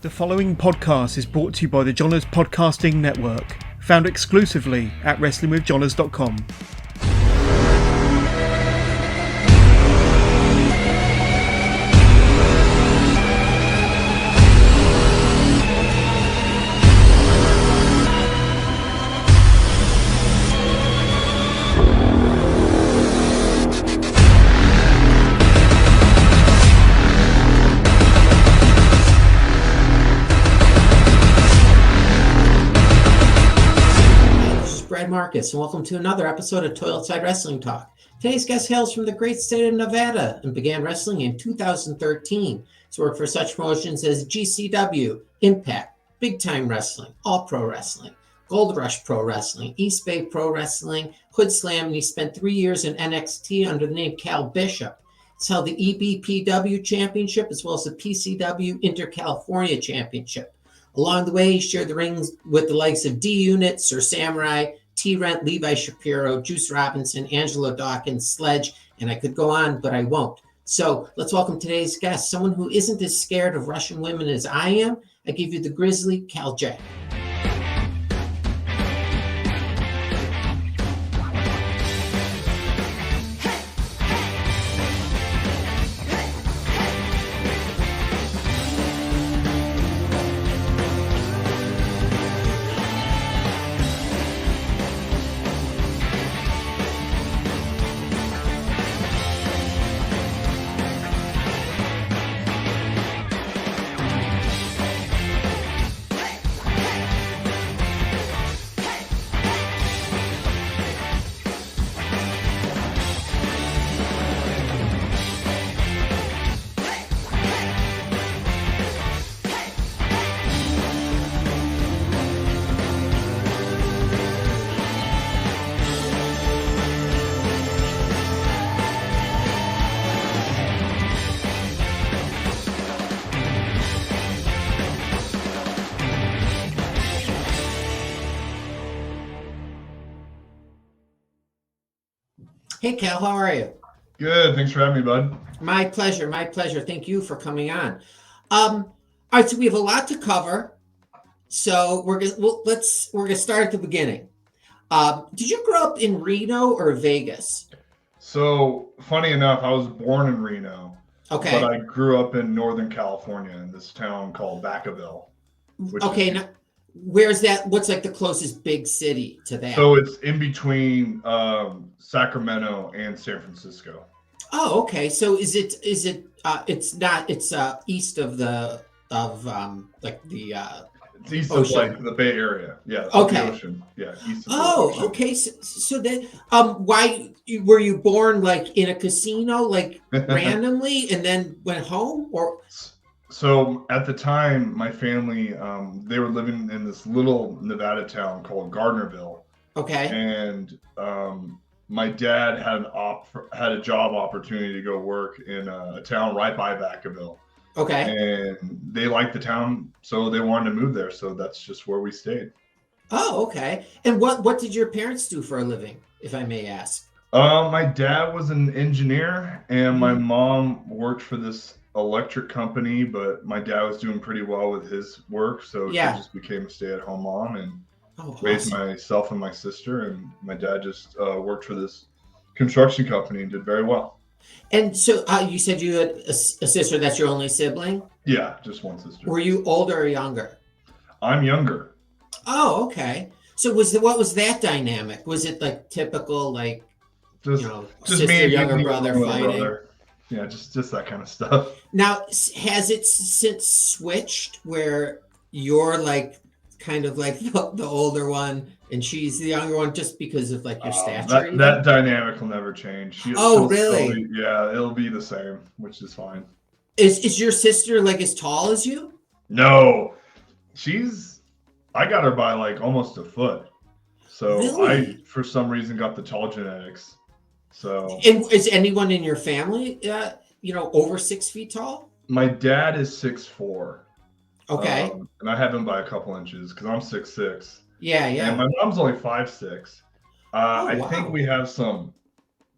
The following podcast is brought to you by the Johners Podcasting Network, found exclusively at wrestlingwithjohners.com. Marcus, and welcome to another episode of Toiletside Wrestling Talk. Today's guest hails from the great state of Nevada and began wrestling in 2013. He's worked for such promotions as GCW, Impact, Big Time Wrestling, All Pro Wrestling, Gold Rush Pro Wrestling, East Bay Pro Wrestling, Hood Slam, and he spent 3 years in NXT under the name Cal Bishop. He's held the EBPW Championship as well as the PCW Inter-California Championship. Along the way, he shared the rings with the likes of D-Unit, Sir Samurai, T-Rent, Levi Shapiro, Juice Robinson, Angelo Dawkins, Sledge, and I could go on, but I won't. So let's welcome today's guest, someone who isn't as scared of Russian women as I am. I give you the Grizzly, Kal Jak. Hey, Cal, how are you? Good. Thanks for having me, bud. My pleasure. My pleasure. Thank you for coming on. All right, so we have a lot to cover. So we're gonna start at the beginning. Did you grow up in Reno or Vegas? So funny enough, I was born in Reno. Okay. But I grew up in Northern California in this town called Vacaville. Okay. Now, where's that? What's like the closest big city to that? So it's in between Sacramento and San Francisco. Oh, okay. So it's east of It's east ocean. of like the Bay Area. Yeah. Okay. The ocean. Yeah. East of the ocean. Okay. So then, why were you born like in a casino, like randomly, and then went home, or? So at the time, my family, they were living in this little Nevada town called Gardnerville. Okay. And my dad had a job opportunity to go work in a town right by Vacaville. Okay. And they liked the town, so they wanted to move there. So that's just where we stayed. Oh, okay. And what did your parents do for a living, if I may ask? My dad was an engineer, and my mom worked for this electric company, but my dad was doing pretty well with his work, so she just became a stay-at-home mom and raised myself and my sister, and my dad just worked for this construction company and did very well. And so you said you had a sister. That's your only sibling? Yeah, just one sister. Were you older or younger? I'm younger. Oh, okay. So what was that dynamic? Was it like typical, like, just sister, me and younger brother fighting? Brother. Yeah, just that kind of stuff. Now, has it since switched where you're like kind of like the older one and she's the younger one, just because of like your stature? That dynamic will never change. Really? Yeah, it'll be the same, which is fine. Is your sister like as tall as you? No, I got her by like almost a foot. So really? I, for some reason, got the tall genetics. So, and is anyone in your family, over 6 feet tall? My dad is 6'4". Okay. And I have him by a couple inches because I'm 6'6". Yeah. And my mom's only 5'6". I think we have some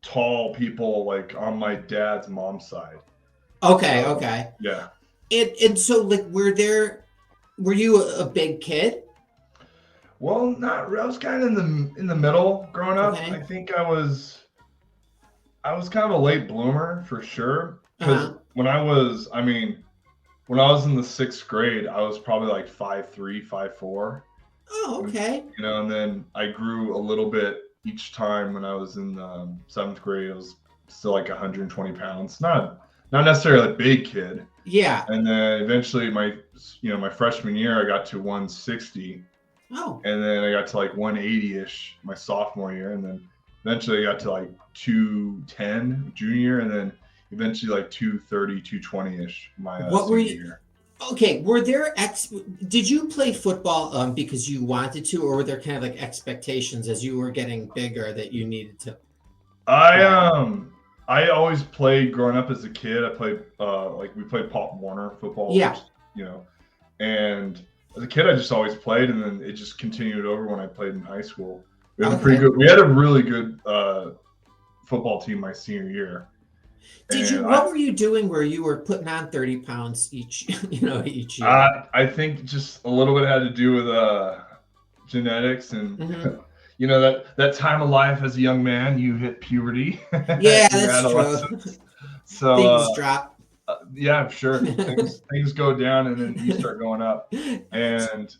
tall people like on my dad's mom's side. Okay. Yeah. And so like, were there were you a big kid? Well, not really. I was kind of in the middle growing up. Okay. I think I was kind of a late bloomer for sure. Because when I was in the 6th grade, I was probably like 5'3", 5'4". Oh, okay. You know, and then I grew a little bit each time. When I was in 7th grade, I was still like 120 pounds. Not necessarily a big kid. Yeah. And then eventually my freshman year, I got to 160. Oh. And then I got to like 180-ish my sophomore year. And then eventually I got to like 210 junior year. And then eventually like 230, 220-ish my what were senior you? year. Okay, were there did you play football because you wanted to, or were there kind of like expectations as you were getting bigger that you needed to? I always played growing up as a kid. I played we played Pop Warner football. Yeah. Which, and as a kid I just always played, and then it just continued over when I played in high school. We had a really good football team my senior year. What were you doing where you were putting on 30 pounds each year? I think just a little bit had to do with genetics and that time of life as a young man, you hit puberty. Yeah, that's true. So things drop. Yeah, sure. Things go down and then you start going up. And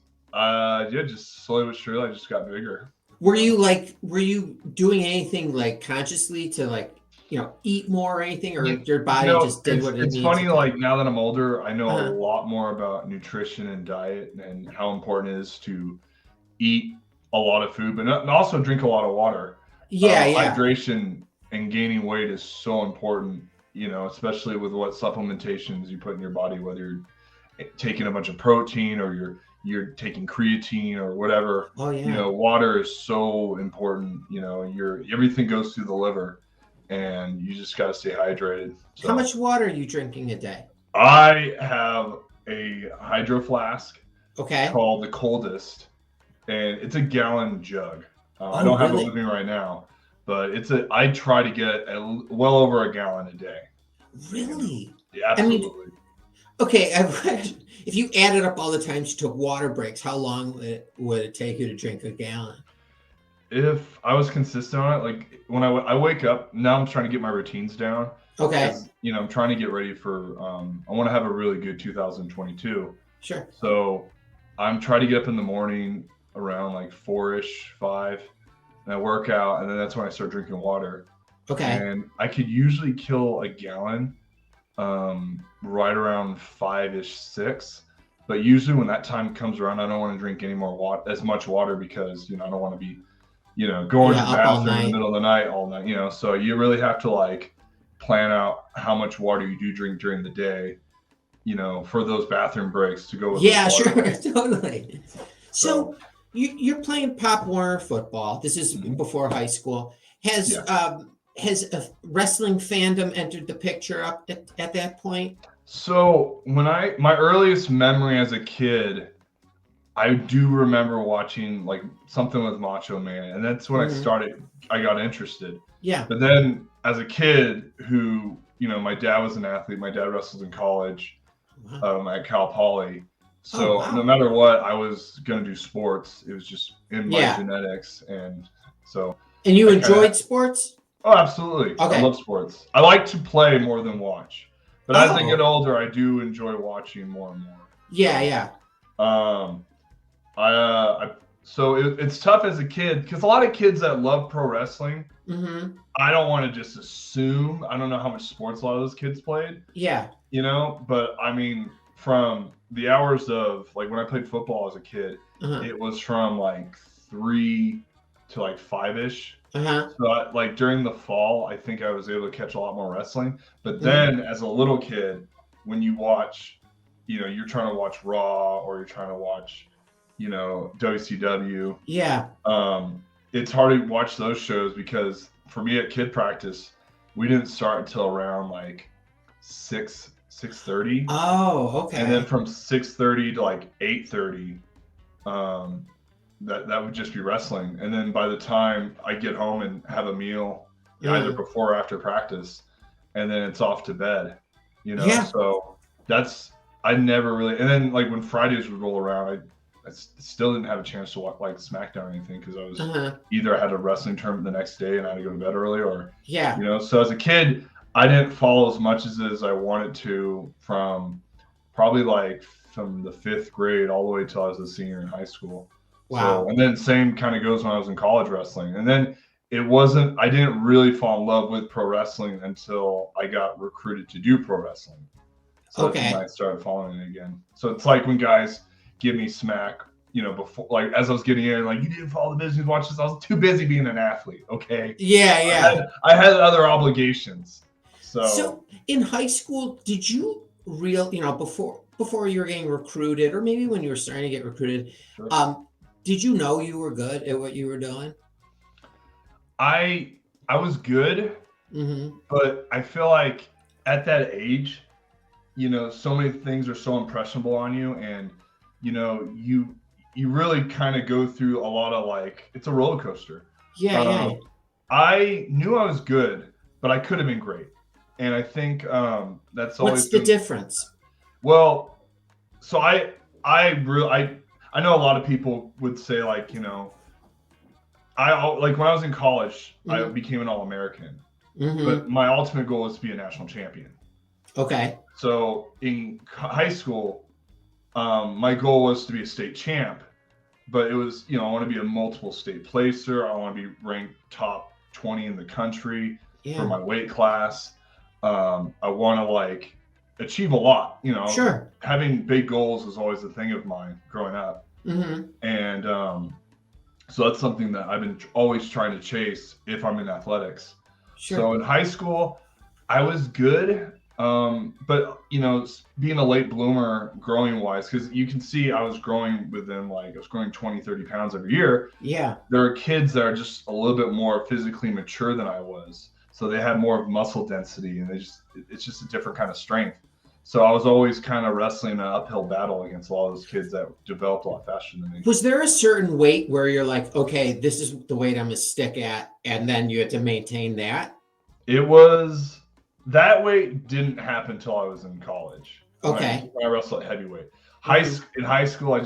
just slowly but surely I just got bigger. Were you doing anything like consciously to eat more or anything, or your body just did what it needed? It's funny, like now that I'm older, I know a lot more about nutrition and diet and how important it is to eat a lot of food, but also drink a lot of water. Hydration and gaining weight is so important, especially with what supplementations you put in your body, whether you're taking a bunch of protein or you're taking creatine or whatever. Oh yeah. Water is so important. Everything goes through the liver, and you just got to stay hydrated. So, how much water are you drinking a day? I have a hydro flask. Okay. Called the Coldest, and it's a gallon jug. I don't have it with me right now, but I try to get well over a gallon a day. Really? Yeah, absolutely. Okay, I've read if you added up all the times you took water breaks, how long would it take you to drink a gallon? If I was consistent on it, like when I wake up, now I'm trying to get my routines down. Okay. I'm trying to get ready for, I want to have a really good 2022. Sure. So I'm trying to get up in the morning around like 4-ish, 5, and I work out, and then that's when I start drinking water. Okay. And I could usually kill a gallon right around 5-ish, 6. But usually when that time comes around, I don't want to drink any more as much water because, I don't want to be, going to the bathroom in the middle of the night all night, so you really have to like plan out how much water you do drink during the day, for those bathroom breaks to go with. Yeah, sure. Totally. So you're playing Pop Warner football. This is before high school. Has a wrestling fandom entered the picture up at that point? So my earliest memory as a kid, I do remember watching like something with Macho Man, and that's when I got interested. Yeah. But then as a kid who, my dad was an athlete, my dad wrestled in college at Cal Poly. So no matter what, I was going to do sports. It was just in my genetics. And so. And you enjoyed sports? Oh, absolutely. Okay. I love sports. I like to play more than watch. But as I get older, I do enjoy watching more and more. Yeah. So it's tough as a kid because a lot of kids that love pro wrestling, I don't want to just assume. I don't know how much sports a lot of those kids played. Yeah. But I mean, from the hours of like when I played football as a kid, it was from like 3 to like 5-ish. So like during the fall, I think I was able to catch a lot more wrestling. But then as a little kid, when you watch, you're trying to watch Raw or you're trying to watch, WCW. Yeah. It's hard to watch those shows because for me at kid practice, we didn't start until around like 6:30. Oh, okay. And then from 6:30 to like 8:30, that would just be wrestling. And then by the time I get home and have a meal, either before or after practice, and then it's off to bed, So that's I never really, and then like when Fridays would roll around, I still didn't have a chance to watch like SmackDown or anything because I was either I had a wrestling tournament the next day and I had to go to bed early, or so as a kid, I didn't follow as much as I wanted to from probably like from the 5th grade all the way till I was a senior in high school. Wow. So, and then same kind of goes when I was in college wrestling, and then I didn't really fall in love with pro wrestling until I got recruited to do pro wrestling. So that's when I started following it again. So it's like when guys give me smack, before, like as I was getting in, like, you didn't follow the business, watch this. I was too busy being an athlete. Okay. Yeah. I had other obligations. So in high school, did you before you were getting recruited, or maybe when you were starting to get recruited, did you know you were good at what you were doing? I was good, but I feel like at that age, so many things are so impressionable on you, and you really kind of go through a lot of, like, it's a roller coaster. Yeah. I knew I was good, but I could have been great, and I think that's always. What's the difference? Well, so I know a lot of people would say, like, like when I was in college, I became an All-American, but my ultimate goal was to be a national champion. Okay. So in high school, my goal was to be a state champ, but it was, I want to be a multiple state placer. I want to be ranked top 20 in the country for my weight class. I want to, like, achieve a lot, Sure. Having big goals was always a thing of mine growing up. And so that's something that I've been always trying to chase if I'm in athletics. Sure. So in high school, I was good. But being a late bloomer growing wise, because you can see I was growing I was growing 20, 30 pounds every year. Yeah. There are kids that are just a little bit more physically mature than I was. So they had more of muscle density, and it's just a different kind of strength. So I was always kind of wrestling an uphill battle against a lot of those kids that developed a lot faster than me. Was there a certain weight where you're like, okay, this is the weight I'm going to stick at, and then you had to maintain that? That weight didn't happen until I was in college. Okay. When I wrestled at heavyweight. In high school,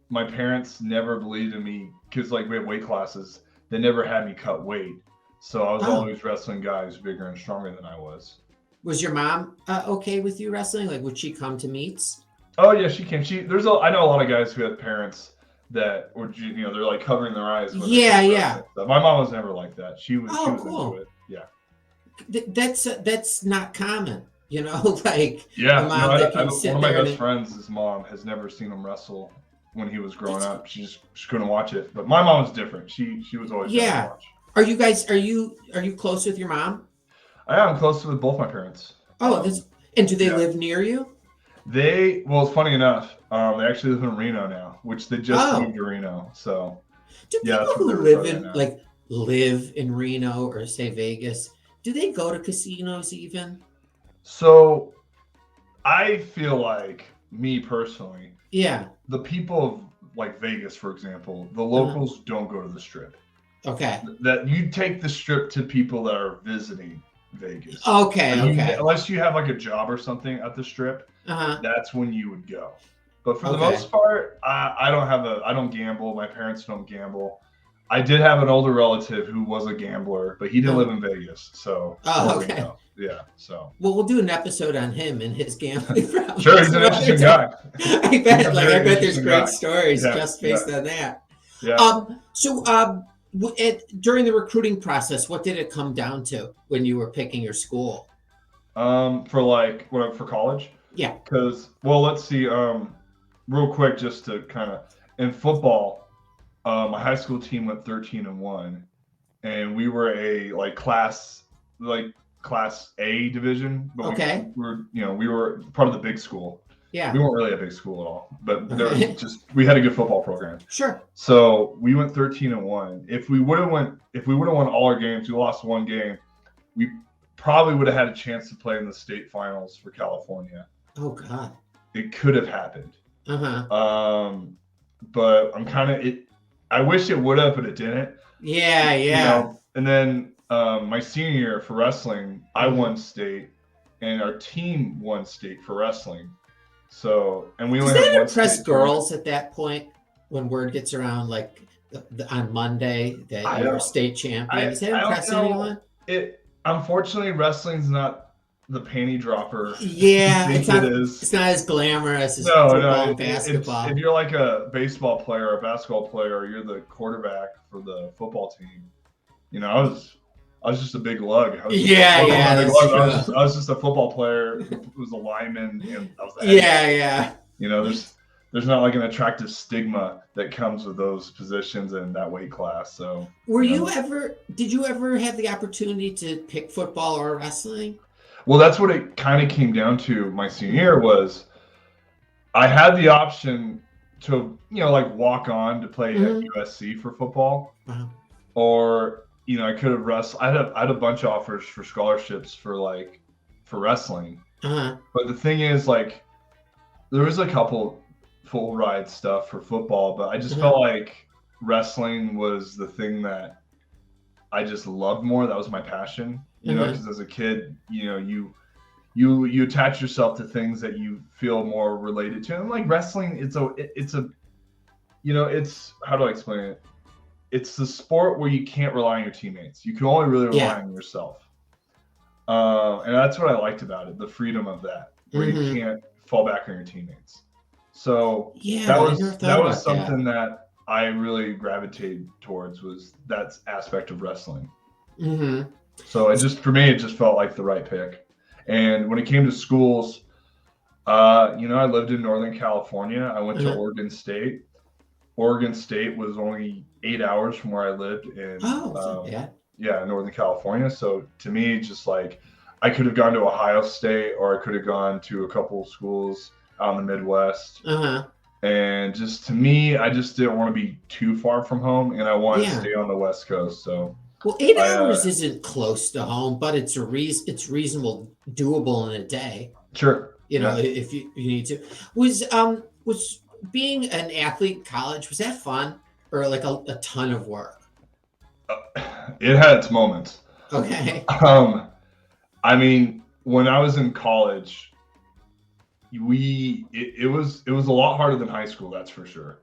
my parents never believed in me because, like, we have weight classes. They never had me cut weight. So I was always wrestling guys bigger and stronger than I was. Was your mom okay with you wrestling? Like, would she come to meets? Oh yeah, she can. I know a lot of guys who have parents that would, they're like covering their eyes. Yeah. My mom was never like that. She was cool. into it. Yeah. That's not common, like. Yeah. One of my best friends, his mom has never seen him wrestle when he was growing up. She couldn't watch it. But my mom was different. She was always down to watch. Are you close with your mom? I'm close with both my parents. And do they live near you? Well, it's funny enough. They actually live in Reno now, which they just moved to Reno. So, do people who live in Reno or say Vegas, do they go to casinos even? So, I feel like, me personally, the people of, like, Vegas, for example, the locals don't go to the Strip. Okay. That you take the Strip to people that are visiting Vegas. Okay. Unless you have, like, a job or something at the Strip, that's when you would go. But for the most part, I don't gamble. My parents don't gamble. I did have an older relative who was a gambler, but he didn't live in Vegas. So yeah. So well, we'll do an episode on him and his gambling problems. Sure, he's an interesting guy. I bet there's great stories just based on that. Yeah. During the recruiting process, what did it come down to when you were picking your school? For college? Yeah. Because, well, let's see. Real quick, just to kind of, in football, my high school team went 13-1, and we were a class A division. But we were part of the big school. Yeah. We weren't really a big school at all, but we had a good football program. Sure. So we went 13-1. If we would have won all our games, we lost one game, we probably would have had a chance to play in the state finals for California. Oh God. It could have happened. But I wish it would have, but it didn't. Yeah. And then my senior year for wrestling, I won state, and our team won state for wrestling. So, and we Does only had that one impress state girls at that point when word gets around, like on Monday that you're a state champion? Does that I don't impress know. anyone? Unfortunately, wrestling's not the panty dropper. Yeah, I think it is. It's not as glamorous as No, football and it's basketball. if you're like a baseball player or a basketball player, or you're the quarterback for the football team. You know, I was just a big lug. I was just a football player who was a lineman, and I was the head coach. You know, there's not like an attractive stigma that comes with those positions and that weight class. So, did you ever have the opportunity to pick football or wrestling? Well, that's what it kind of came down to my senior year. Was I had the option to, like walk on to play at USC for football, or I could have wrestled. I had a bunch of offers for scholarships for wrestling. But the thing is, like, there was a couple full ride stuff for football, but I just felt like wrestling was the thing that I just loved more. That was my passion, because as a kid, you attach yourself to things that you feel more related to. And like wrestling, it's how do I explain it? It's the sport where you can't rely on your teammates. You can only really rely on yourself. And that's what I liked about it, the freedom of that, where you can't fall back on your teammates. So that was something that I really gravitated towards, was that aspect of wrestling. So for me, it just felt like the right pick. And when it came to schools, I lived in Northern California. I went to Oregon State. Oregon State was only 8 hours from where I lived in Northern California. So to me, just like, I could have gone to Ohio State, or I could have gone to a couple of schools out in the Midwest. And just to me, I just didn't want to be too far from home, and I wanted to stay on the West Coast. So 8 hours isn't close to home, but it's reasonable, doable in a day. Sure. If you need to. Was being an athlete in college, was that fun, or like a ton of work? It had its moments. Okay. I mean, when I was in college, it was a lot harder than high school, that's for sure.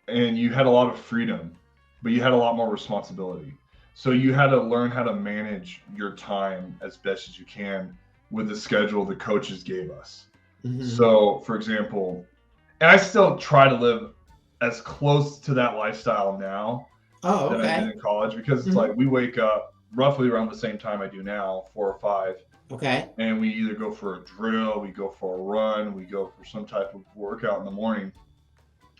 And you had a lot of freedom, but you had a lot more responsibility. So you had to learn how to manage your time as best as you can with the schedule the coaches gave us. So, for example, and I still try to live as close to that lifestyle now that I did in college, because it's like we wake up roughly around the same time I do now, 4 or 5. Okay. And we either go for a drill, we go for a run, we go for some type of workout in the morning,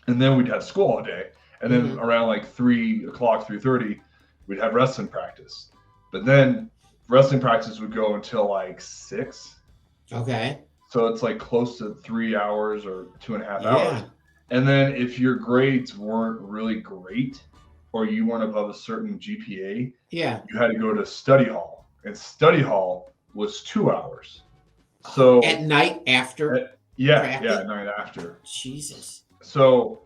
and then we'd have school all day. And then around like 3 o'clock, 3:30, we'd have wrestling practice. But then wrestling practice would go until like 6. Okay. So it's like close to 3 hours or 2.5 hours. And then if your grades weren't really great, or you weren't above a certain GPA, you had to go to study hall. And study hall was 2 hours. So at night after? At night after. Jesus. So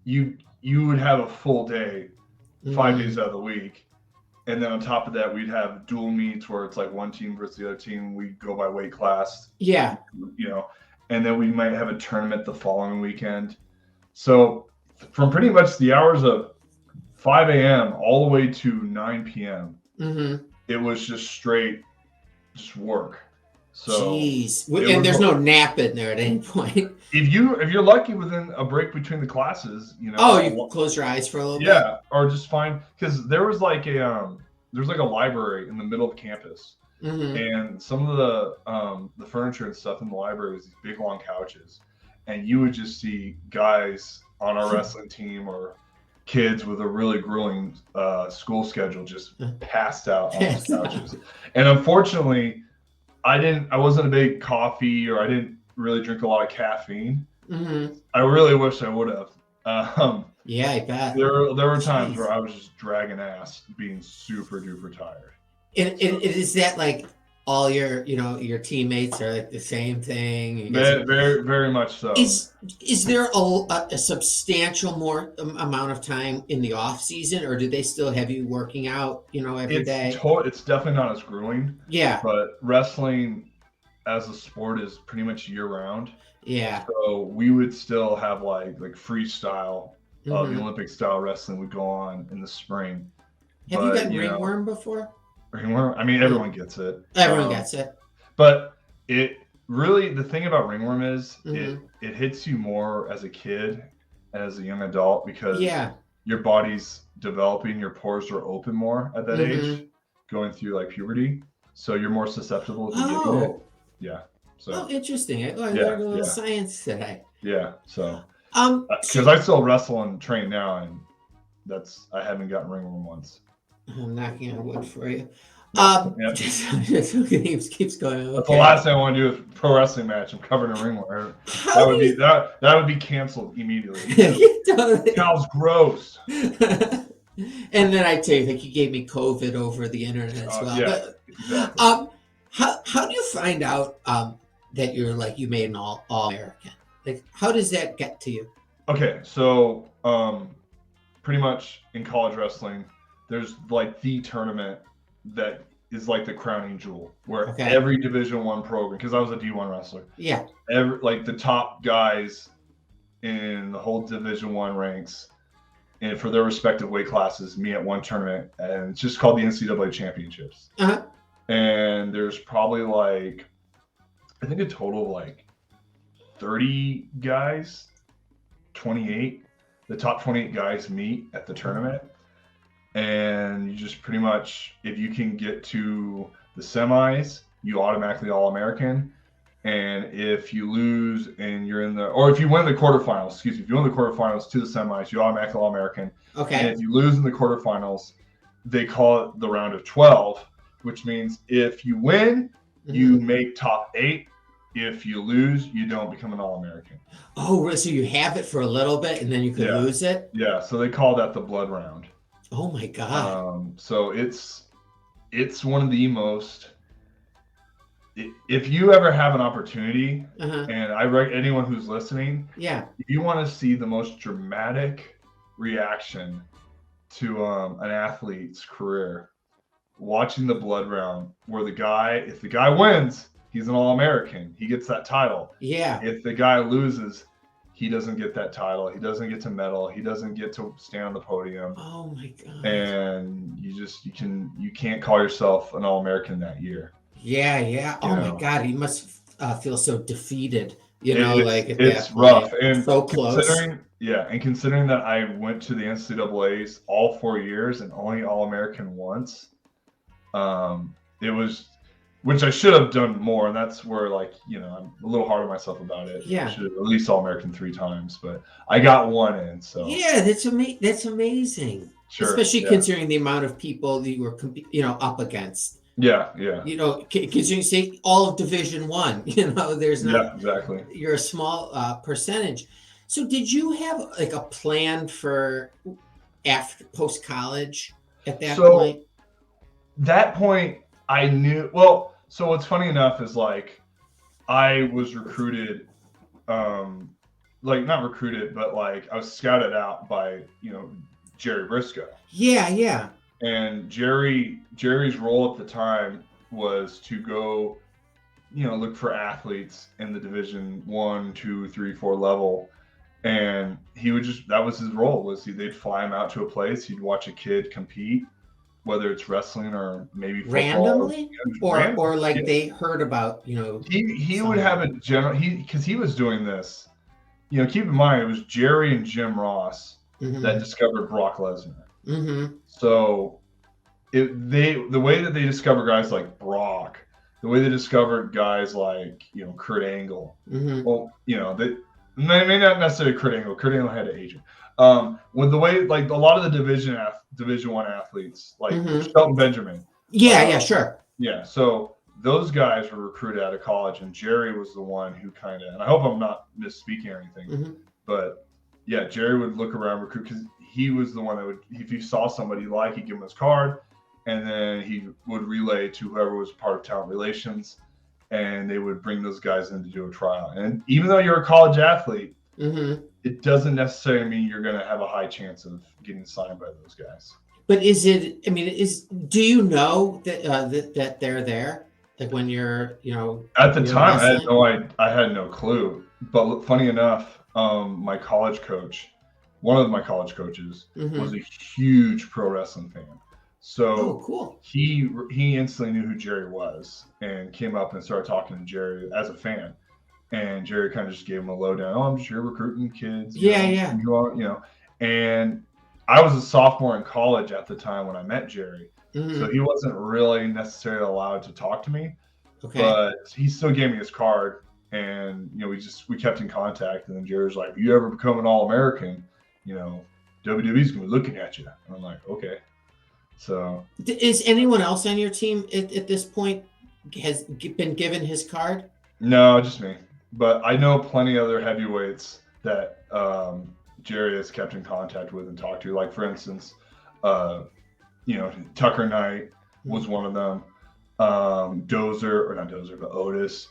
you would have a full day, 5 days out of the week. And then on top of that, we'd have dual meets where it's like one team versus the other team. We'd go by weight class. And then we might have a tournament the following weekend. So from pretty much the hours of 5 a.m. all the way to 9 p.m., it was just straight work. So jeez. And there's no nap in there at any point. If you're lucky within a break between the classes, you close your eyes for a little bit. Yeah, or just fine, because there was like a library in the middle of campus, and some of the furniture and stuff in the library was these big long couches, and you would just see guys on our wrestling team or kids with a really grueling school schedule just passed out on those couches. And unfortunately, I wasn't a big coffee, or I didn't really drink a lot of caffeine. I really wish I would have. I bet. There were times where I was just dragging ass, being super duper tired. And is that like all your teammates are like the same thing? Very, very much so. Is there a substantial more amount of time in the off season, or do they still have you working out, every day? It's definitely not as grueling. Yeah. But wrestling as a sport is pretty much year round. Yeah. So we would still have like freestyle, the Olympic style wrestling would go on in the spring. Have you gotten ringworm before? Ringworm? I mean, everyone gets it. Everyone gets it. But it really, the thing about ringworm is it hits you more as a kid and as a young adult because your body's developing, your pores are open more at that age, going through like puberty. So you're more susceptible to getting it. Yeah. So interesting. I learned a little science today. Yeah. So because I still wrestle and train now, and I haven't gotten ringworm once. I'm knocking on wood for you. Just keeps going. That's the last thing I want to do is pro wrestling match. I'm covered in ringworm. That would be canceled immediately. Cal's gross. And then I tell you, like, you gave me COVID over the internet as well. Yeah, exactly. How do you find out that you're like you made an all American? Like, how does that get to you? Okay, so pretty much in college wrestling, there's like the tournament that is like the crowning jewel, where every Division I program, because I was a D1 wrestler. Yeah. Like the top guys in the whole Division I ranks, and for their respective weight classes, meet at one tournament, and it's just called the NCAA Championships. And there's probably like, I think a total of like 30 guys, 28. The top 28 guys meet at the tournament. And you just pretty much, if you can get to the semis, you automatically All-American. And if you lose and you're or if you win the quarterfinals, if you win the quarterfinals to the semis, you automatically All-American. Okay. And if you lose in the quarterfinals, they call it the round of 12, which means if you win, you make top 8. If you lose, you don't become an All-American. Oh, so you have it for a little bit and then you could lose it? Yeah, so they call that the blood round. Oh my God. So it's one of the most, if you ever have an opportunity, and anyone who's listening, if you want to see the most dramatic reaction to an athlete's career, watching the blood round, where if the guy wins, he's an All-American. He gets that title. Yeah. If the guy loses, he doesn't get that title. He doesn't get to medal. He doesn't get to stand on the podium. Oh my God. And you can't call yourself an All-American that year. Yeah. Oh my God. He must feel so defeated. It's rough. And so close. Considering that I went to the NCAAs all 4 years and only All-American once, it was, which I should have done more, and that's where I'm a little hard on myself about it. Yeah, I should have at least All-American 3 times, but I got one in. So that's amazing. Sure, especially considering the amount of people that you were up against. Yeah. Because you say all of Division I, there's not. Yeah, exactly. You're a small percentage. So did you have like a plan for after post college at that point? That point, I knew. Well, so what's funny enough is like I was recruited, not recruited, but like I was scouted out by Jerry Briscoe. Yeah. And Jerry's role at the time was to go, look for athletes in the Division 1, 2, 3, 4 level. And he would that was his role, they'd fly him out to a place, he'd watch a kid compete, whether it's wrestling or maybe football. Randomly? Or they heard about, He would have a general, because he was doing this, keep in mind, it was Jerry and Jim Ross that discovered Brock Lesnar. So the way that they discovered guys like Brock, the way they discovered guys like Kurt Angle, well, they may not necessarily Kurt Angle had an agent. With the way like a lot of the Division I athletes, like Shelton Benjamin. Sure. Yeah, so those guys were recruited out of college, and Jerry was the one who kind of, and I hope I'm not misspeaking or anything, but yeah, Jerry would look around, recruit, because he was the one that would, if he saw somebody he'd give him his card, and then he would relay to whoever was part of talent relations, and they would bring those guys in to do a trial. And even though you're a college athlete, it doesn't necessarily mean you're going to have a high chance of getting signed by those guys. But do you know that that they're there? Like when you're, at the time, wrestling? I had no clue. But funny enough, my college coach, one of my college coaches, was a huge pro wrestling fan. So cool. He instantly knew who Jerry was and came up and started talking to Jerry as a fan. And Jerry kind of just gave him a lowdown. Oh, I'm just here recruiting kids. Yeah. And I was a sophomore in college at the time when I met Jerry. Mm-hmm. So he wasn't really necessarily allowed to talk to me. Okay. But he still gave me his card, and we kept in contact. And then Jerry was like, "If you ever become an All-American, WWE's gonna be looking at you." And I'm like, "Okay." So, is anyone else on your team at this point has been given his card? No, just me. But I know plenty of other heavyweights that Jerry has kept in contact with and talked to. Like, for instance, Tucker Knight was one of them. Not Dozer, but Otis.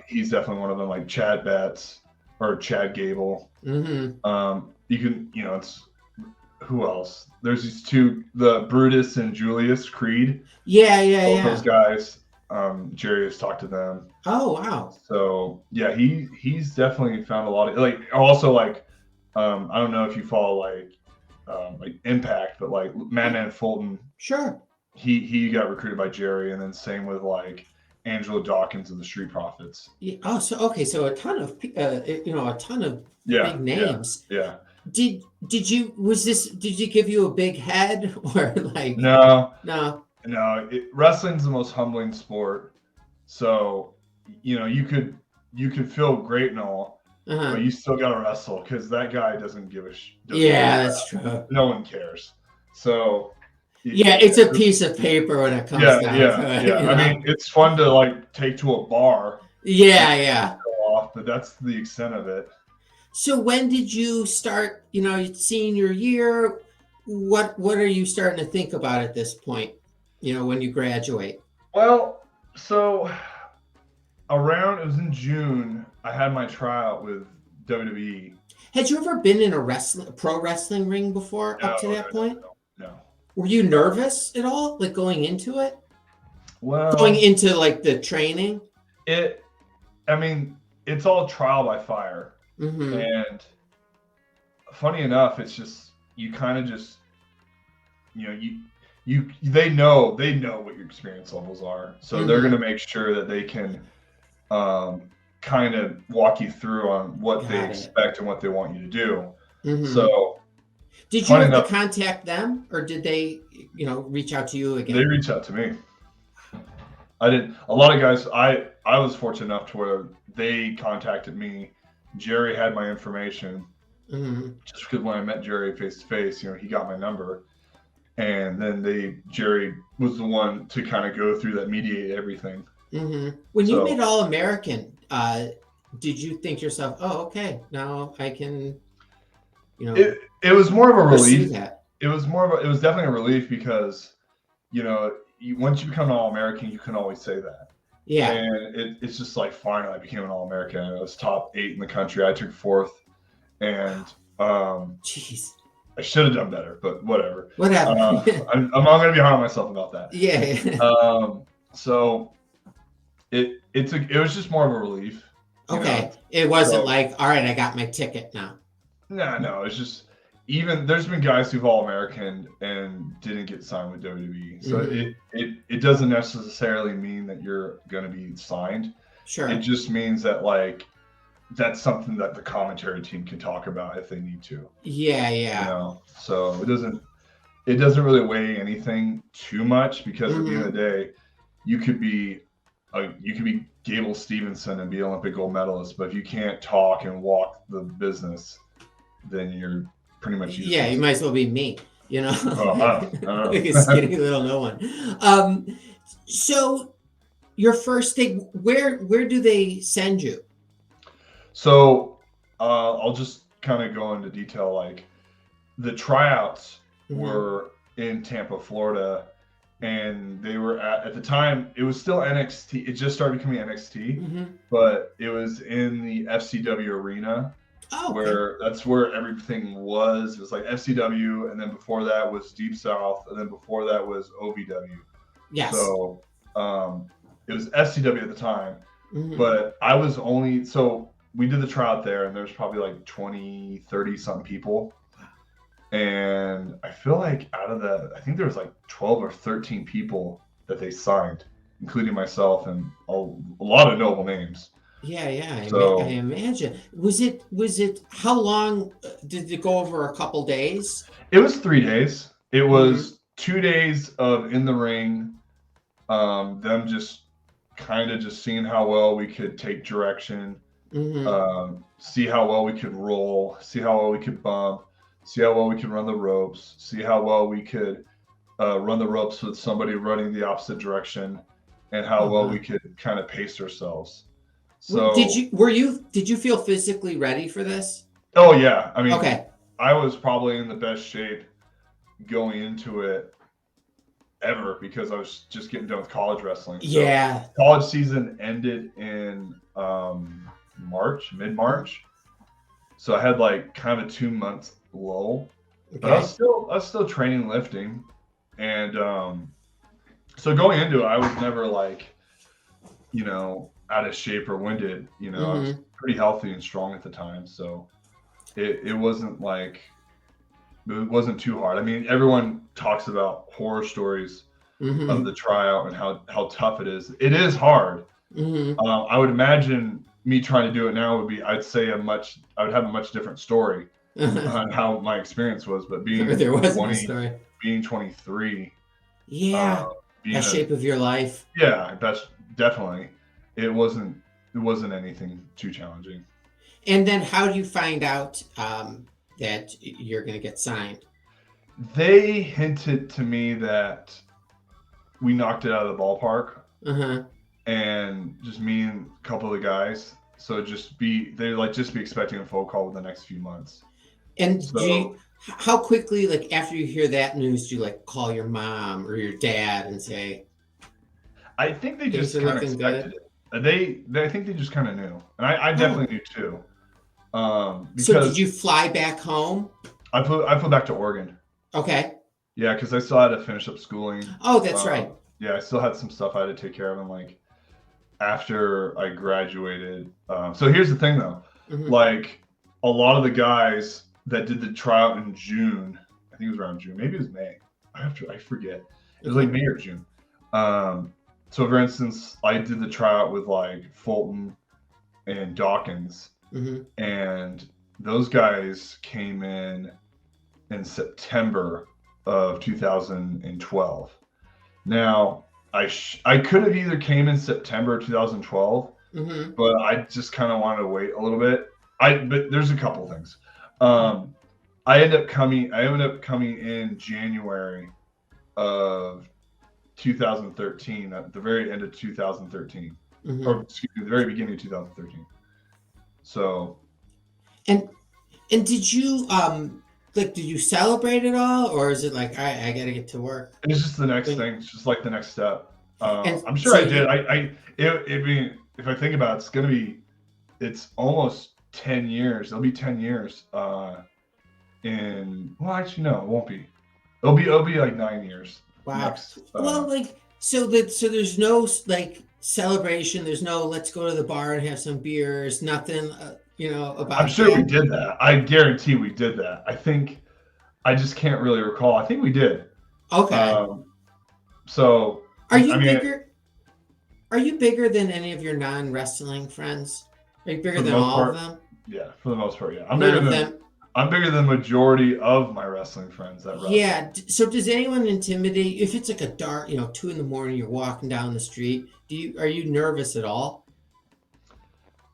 He's definitely one of them. Like Chad Betts or Chad Gable. It's who else? There's these two, the Brutus and Julius Creed. Both those guys. Jerry has talked to them. Oh wow! So yeah, he's definitely found a lot of I don't know if you follow like Impact, but like Madman Fulton. Sure. He got recruited by Jerry, and then same with like Angelo Dawkins of the Street Profits. Yeah. Oh, so a ton of big names. Yeah. Did you give you a big head or like? No. Wrestling's the most humbling sport, so you could feel great and all, but you still gotta wrestle because that guy doesn't give a that's true. No one cares. So. Yeah, it's a piece of paper when it comes down to it. Yeah. I mean, it's fun to like take to a bar. Yeah. But that's the extent of it. So when did you start, senior year? What are you starting to think about at this point, when you graduate? Well, so it was in June, I had my tryout with WWE. Had you ever been in a pro wrestling ring before up to that point? No. Were you nervous at all, like going into it? Well, going into like the training? It's all trial by fire. And funny enough, it's just, you kind of just, they know what your experience levels are. So they're going to make sure that they can kind of walk you through on what they expect and what they want you to do. So, did you have to contact them, or did they, reach out to you again? They reached out to me. I didn't. A lot of guys. I was fortunate enough to where they contacted me. Jerry had my information. Just because when I met Jerry face to face, he got my number, and then Jerry was the one to kind of go through that, mediate everything. When you made All-American, did you think to yourself, "Oh, okay, now I can"? It was more of a relief. It was definitely a relief because, once you become an All-American, you can always say that. Yeah. And it's just like, finally I became an All-American. I was top 8 in the country. I took 4th, and jeez, I should have done better, but whatever. Whatever. I'm not going to be hard on myself about that. Yeah. So it was just more of a relief. Okay. It wasn't like, all right, I got my ticket now. No, it's just, even there's been guys who've All-American and didn't get signed with WWE. So it doesn't necessarily mean that you're going to be signed. Sure. It just means that like that's something that the commentary team can talk about if they need to. Yeah. So it doesn't really weigh anything too much, because at the end of the day, you could be Gable Stevenson and be an Olympic gold medalist, but if you can't talk and walk the business, then you're pretty much useless. Yeah, you might as well be me, I don't know. Like a skinny little no one. So your first thing, where do they send you? So I'll just kind of go into detail. Like, the tryouts were in Tampa, Florida, and they were at the time, it was still NXT. It just started becoming NXT, but it was in the FCW arena. Oh, okay. Where that's where everything was. It was like FCW, and then before that was Deep South, and then before that was OVW. Yes. So It was SCW at the time, Mm-hmm. but I was only, so we did the tryout there, and there's probably like 20, 30 something people. And I feel like out of I think there was like 12 or 13 people that they signed, including myself and a lot of noble names. Yeah, So I imagine. Was it? How long did it go over? A couple days? it was 3 days. It was Mm-hmm. 2 days of in the ring, them just kind of just seeing how well we could take direction, Mm-hmm. see how well we could roll, see how well we could bump, see how well we could run the ropes, see how well we could run the ropes with somebody running the opposite direction, and how well Uh-huh. we could kind of pace ourselves. Did So, you feel physically ready for this? oh yeah, I mean, Okay. I was probably in the best shape going into it ever because I was just getting done with college wrestling. So Yeah. college season ended in mid-March. So I had like kind of a 2 month lull, but I Okay. was still training lifting. And so going into it, I was never like, out of shape or winded. I was Mm-hmm. pretty healthy and strong at the time. So it wasn't like, it wasn't too hard. I mean, everyone talks about horror stories of Mm-hmm. the tryout and how tough it is. It is hard. Mm-hmm. I would imagine me trying to do it now would be, I would have a much different story on how my experience was. But being There wasn't a 20, story. being 23, Yeah. being Best shape of your life. that's definitely, it wasn't anything too challenging. And then how do you find out that you're going to get signed? They hinted to me that we knocked it out of the ballpark, Uh-huh. and just me and a couple of the guys. So just be expecting a phone call within the next few months. And So how quickly, like after you hear that news, do you like call your mom or your dad and say, I think they things just are kind of looking expected good? it. I think they just kind of knew, and I Oh, definitely knew too. so did Because you fly back home? I flew back to Oregon. Okay. Yeah, because I still had to finish up schooling. Oh, that's right. Yeah, I still had some stuff I had to take care of, and like after I graduated. So here's the thing though, Mm-hmm. like a lot of the guys that did the tryout in June, I think it was around June, maybe it was May. I forget. It was like Okay. May or June. So for instance, I did the tryout with like Fulton and Dawkins, Mm-hmm. and those guys came in September of 2012. Now, I could have either came in September 2012, Mm-hmm. but I just kind of wanted to wait a little bit. But there's a couple things. I ended up coming in January of 2013, at the very end of 2013, Mm-hmm. or excuse me, the very beginning of 2013. So And did you did you celebrate at all, or is it like, all right, I got to get to work? it's just the next Like, thing. It's just like the next step. and I'm sure so I did. you I mean, if I think about it, it's almost 10 years. It'll be 10 years. Actually, no, it won't be. It'll be like 9 years wow. next. Well, like so there's no like celebration. There's no let's go to the bar and have some beers. Nothing, I'm about sure we that. did that. I guarantee we did that. I just can't really recall. I think we did. Okay. Um, so Are I you mean, bigger? Are you bigger than any of your non-wrestling friends? Are you bigger for the than most all of part, them? yeah. For the most part, yeah. None of them. I'm bigger than the majority of my wrestling friends that wrestle. Yeah. So does anyone intimidate? If it's like a dark, 2 in the morning, you're walking down the street. Are you nervous at all?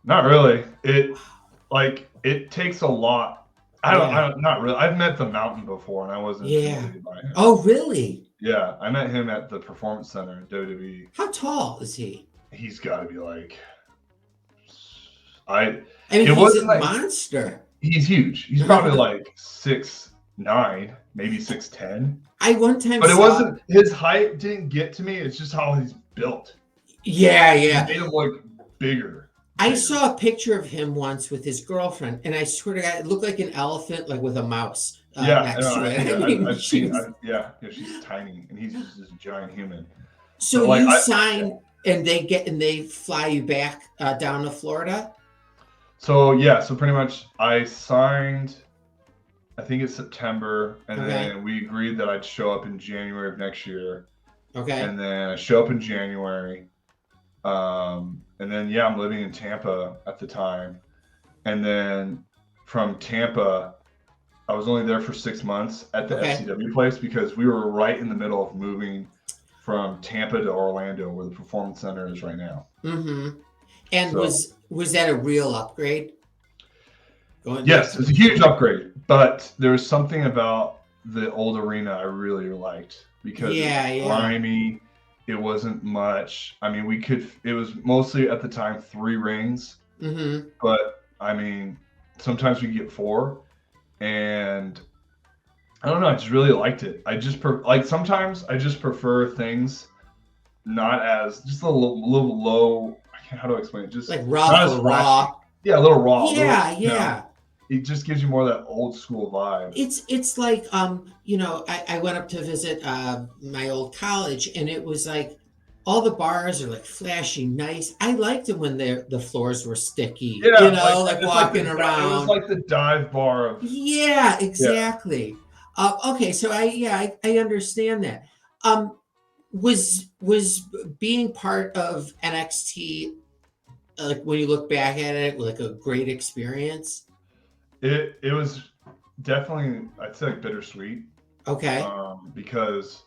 Not really. It takes a lot. Yeah. Not really. I've met the Mountain before, and I wasn't Yeah. intimidated by him. Oh, really? Yeah, I met him at the Performance Center in WWE. How tall is he? He's got to be like, I. I mean, It he's wasn't a like monster. he's huge. He's probably like 6'9", maybe 6'10". I one time But it saw. wasn't, his height didn't get to me. It's just how he's built. Yeah, It yeah. made him look bigger. I saw a picture of him once with his girlfriend, and I swear to God, it looked like an elephant, like with a mouse Yeah, next to it. yeah, I mean, I've seen. Yeah, she's tiny, and he's just this giant human. so But like, you sign And they fly you back down to Florida? So pretty much I signed, I think it's September, and then we agreed that I'd show up in January of next year. Okay. And then I show up in January. And then I'm living in Tampa at the time. And then from Tampa, I was only there for 6 months at the FCW place because we were right in the middle of moving from Tampa to Orlando, where the Performance Center is right now. Mm-hmm. And so, was that a real upgrade? Yes, it's a huge upgrade. But there was something about the old arena I really liked because it was grimy. It wasn't much. I mean, it was mostly at the time 3 rings. Mm-hmm. But I mean, sometimes we get 4. And I don't know, I just really liked it. I just sometimes I just prefer things not as just a little low. How do I explain it? Just like rough or raw. Yeah, a little raw. Yeah, you know, it just gives you more of that old school vibe. It's like I went up to visit my old college, and it was like all the bars are like flashy, nice. I liked it when the floors were sticky. Yeah, like walking around. It was like the dive bar of. Yeah, exactly. Yeah. Okay, so I understand that. Was being part of NXT, like when you look back at it, like a great experience? It was definitely, I'd say, like bittersweet. Okay. Because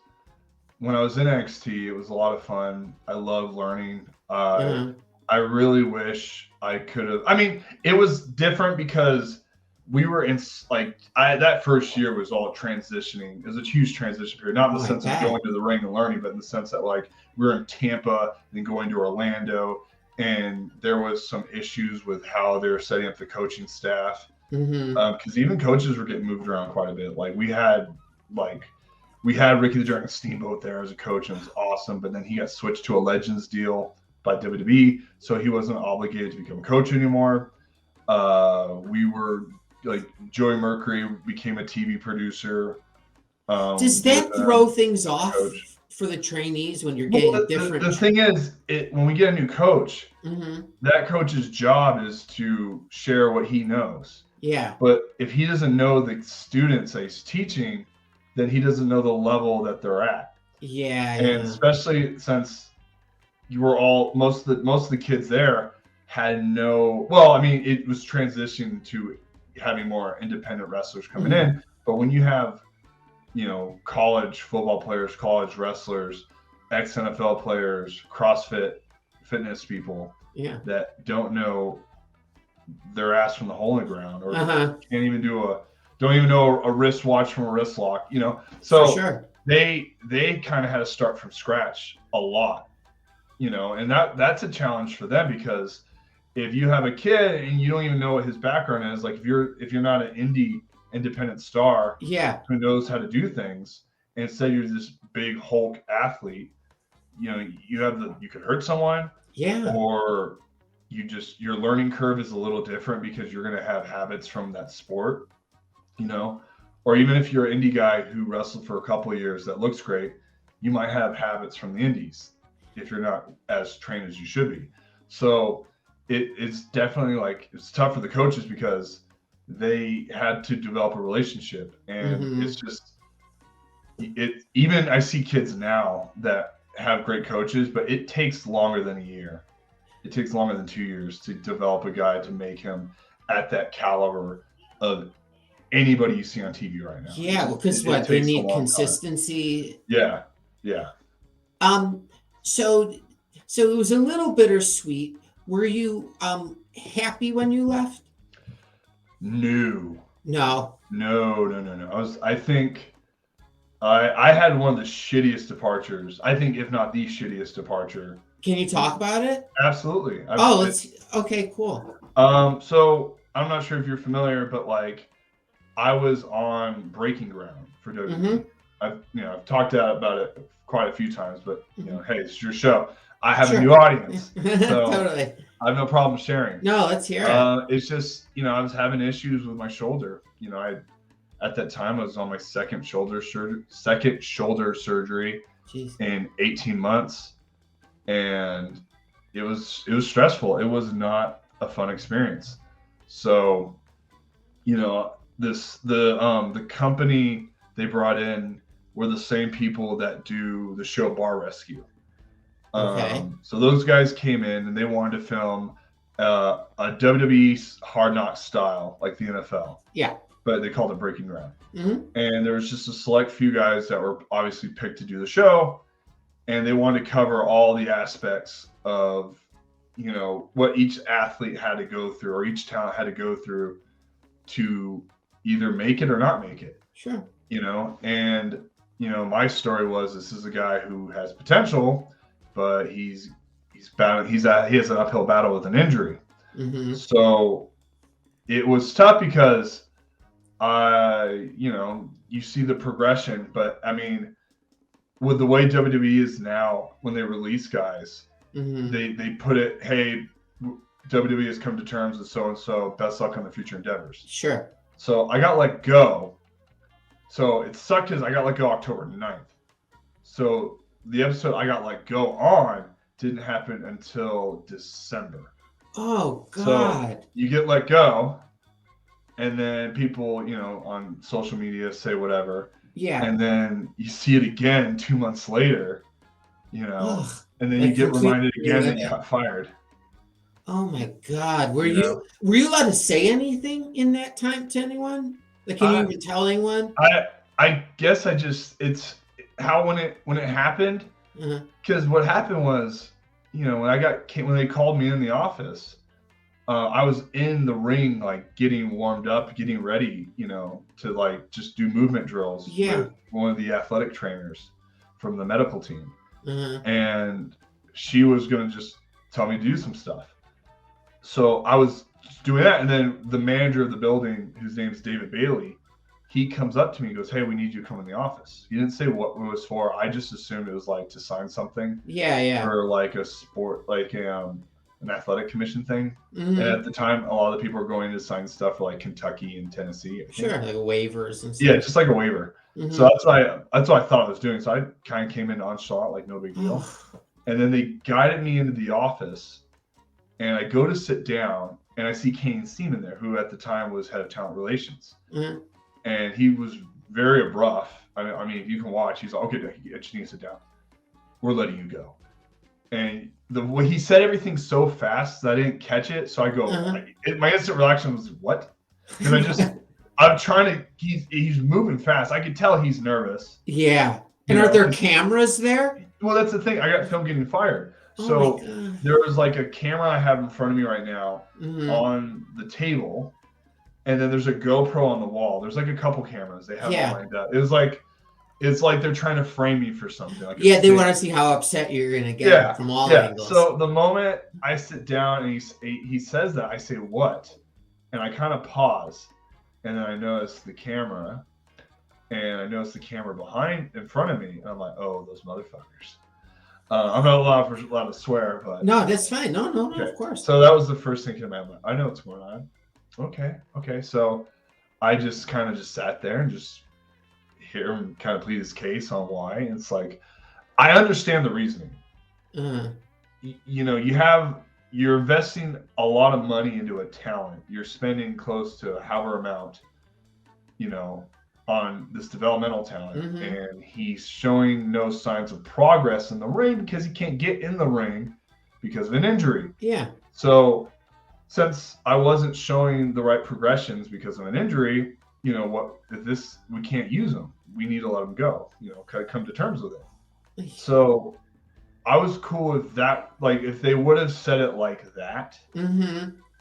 when I was in NXT, it was a lot of fun. I love learning. I really wish I could have. I mean, it was different because we were in that first year was all transitioning. It was a huge transition period, not in the sense of going to the ring and learning, but in the sense that like we were in Tampa and then going to Orlando, and there was some issues with how they were setting up the coaching staff. Because even coaches were getting moved around quite a bit. Like we had Ricky the Dragon Steamboat there as a coach, and it was awesome. But then he got switched to a Legends deal by WWE, so he wasn't obligated to become a coach anymore. We were like Joey Mercury became a TV producer. Does that throw things off for the trainees when you're getting different? The thing is, when we get a new coach, that coach's job is to share what he knows. Yeah. But if he doesn't know the students that he's teaching, then he doesn't know the level that they're at. Yeah. And especially since you were most of the kids there had no. Well, I mean, it was transitioning to having more independent wrestlers coming in. But when you have, college football players, college wrestlers, ex-NFL players, CrossFit fitness people that don't know their ass from the hole in the ground, or don't even know a wrist watch from a wrist lock, So for sure. They kind of had to start from scratch a lot, and that's a challenge for them, because if you have a kid and you don't even know what his background is, like if you're not an independent star who knows how to do things, and instead you're this big Hulk athlete, you could hurt someone, or your learning curve is a little different because you're going to have habits from that sport, or even if you're an indie guy who wrestled for a couple of years that looks great, you might have habits from the indies if you're not as trained as you should be. So it's definitely it's tough for the coaches because they had to develop a relationship, and it's just even I see kids now that have great coaches, but it takes longer than a year. It takes longer than 2 years to develop a guy to make him at that caliber of anybody you see on TV right now. Yeah, because they need consistency. Time. Yeah. So it was a little bittersweet. Were you happy when you left? No. I think I had one of the shittiest departures. I think, if not the shittiest departure. Can you talk about it? Absolutely. Okay, cool. So I'm not sure if you're familiar, but I was on Breaking Ground for WWE. I've talked about it quite a few times, but hey, it's your show. I have a new audience, so totally. I have no problem sharing. No, let's hear it. It's just I was having issues with my shoulder. At that time I was on my second shoulder surgery Jeez. in 18 months. and it was stressful. It was not a fun experience. So, the company they brought in were the same people that do the show Bar Rescue. Okay. So those guys came in and they wanted to film a WWE Hard Knocks style, like the NFL. Yeah. But they called it Breaking Ground. Mm-hmm. And there was just a select few guys that were obviously picked to do the show, and they wanted to cover all the aspects of, what each athlete had to go through, or each talent had to go through to either make it or not make it. Sure. And my story was, this is a guy who has potential, but he has an uphill battle with an injury. Mm-hmm. So it was tough because you see the progression, but I mean, with the way WWE is now, when they release guys, mm-hmm. they put it, hey, WWE has come to terms with so-and-so, best luck on the future endeavors. Sure. So I got let go. So it sucked because I got let go October 9th. So the episode I got let go on didn't happen until December. Oh, God. So you get let go, and then people, on social media say whatever. Yeah. And then you see it again 2 months later, Ugh, and then you get reminded again that you got fired. Oh my God. Were you allowed to say anything in that time to anyone? Like, can you even tell anyone? I guess it's how when it happened, because what happened was, when they called me in the office, I was in the ring, like getting warmed up, getting ready, to like just do movement drills with one of the athletic trainers from the medical team. And she was going to just tell me to do some stuff. So I was doing that. And then the manager of the building, whose name is David Bailey, he comes up to me and goes, hey, we need you to come in the office. He didn't say what it was for. I just assumed it was like to sign something. Yeah. Or like a sport, like an athletic commission thing. And at the time, a lot of the people were going to sign stuff for like Kentucky and Tennessee. Sure, like waivers and stuff. Yeah, just like a waiver. So that's what I thought I was doing. So I kind of came in nonchalant, like no big deal. And then they guided me into the office, and I go to sit down, and I see Kane Seaman there, who at the time was head of talent relations. And he was very abrupt. I mean, if you can watch, he's like, okay, you just need to sit down. We're letting you go. And the way he said everything so fast that I didn't catch it. So I go, my instant reaction was, what? Because I'm trying to, he's moving fast. I could tell he's nervous. Yeah. And are there cameras there? Well, that's the thing. I got film getting fired. So there was like a camera I have in front of me right now on the table. And then there's a GoPro on the wall. There's like a couple cameras. They have lined up. It's like they're trying to frame me for something. Like they want to see how upset you're going to get from all angles. So the moment I sit down and he says that, I say, what? And I kind of pause. And then I notice the camera. And I notice the camera in front of me. And I'm like, oh, those motherfuckers. I'm not allowed to swear, but. No, that's fine. No, okay. Of course. So that was the first thing in my mind. I know what's going on. Okay. So I just kind of sat there and just hear him kind of plead his case on why. And it's like, I understand the reasoning. You're investing a lot of money into a talent. You're spending close to however amount, on this developmental talent. And he's showing no signs of progress in the ring because he can't get in the ring because of an injury. Yeah. So since I wasn't showing the right progressions because of an injury, we can't use him. We need to let him go, come to terms with it. So I was cool with that. Like if they would have said it like that,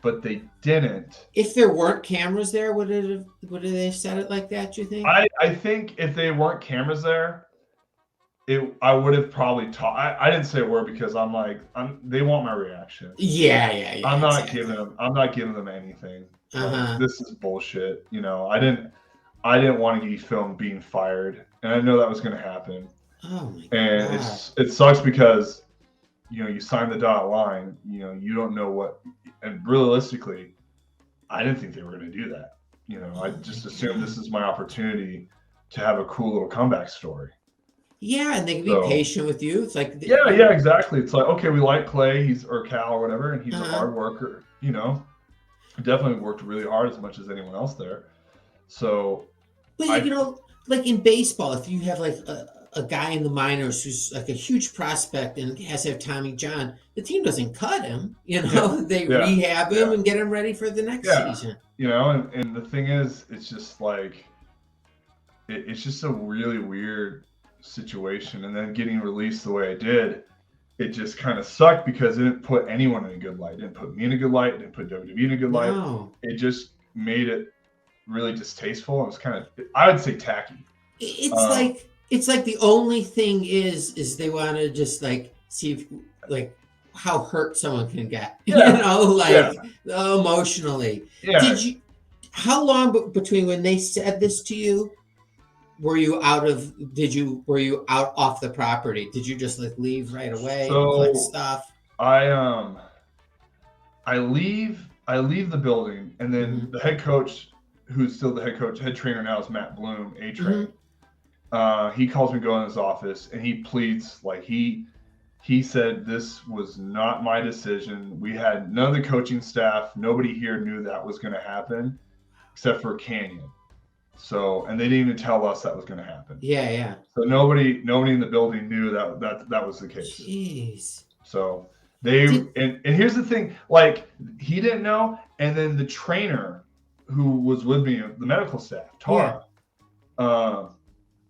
but they didn't. If there weren't cameras there, would they have said it like that, do you think? I think if they weren't cameras there, I would have probably taught. I didn't say a word because I'm like, they want my reaction. Yeah. I'm not giving them anything. Like, this is bullshit. I didn't want to get filmed being fired, and I know that was going to happen. Oh my God. And it sucks because you sign the dotted line. You don't know what. And realistically, I didn't think they were going to do that. I just assumed this is my opportunity to have a cool little comeback story. Yeah, and they can be patient with you. It's like yeah, exactly. It's like, okay, we like Clay, or Cal or whatever, and he's a Uh-huh. hard worker. Definitely worked really hard as much as anyone else there. So, But like in baseball, if you have like a guy in the minors who's like a huge prospect and has to have Tommy John, the team doesn't cut him. They rehab him and get him ready for the next season. And the thing is, it's just like it's just a really weird situation. And then getting released the way I did, it just kind of sucked because it didn't put anyone in a good light. It didn't put me in a good light. It didn't put WWE in a good light. It just made it really distasteful. It was kind of, I would say, tacky. It's like the only thing is they want to just like see if, like how hurt someone can get, emotionally. Yeah. How long between when they said this to you? Were you out off the property? Did you just like leave right away and collect stuff? I leave the building, and then the head coach, who's still the head trainer now, is Matt Bloom, A-Train. He calls me to go in his office, and he pleads, like he said, this was not my decision. We had none of the coaching staff, nobody here knew that was going to happen except for Canyon. So, and they didn't even tell us that was going to happen. Yeah. So nobody in the building knew that was the case. Jeez. So and here's the thing, like he didn't know, and then the trainer who was with me, the medical staff, Tara,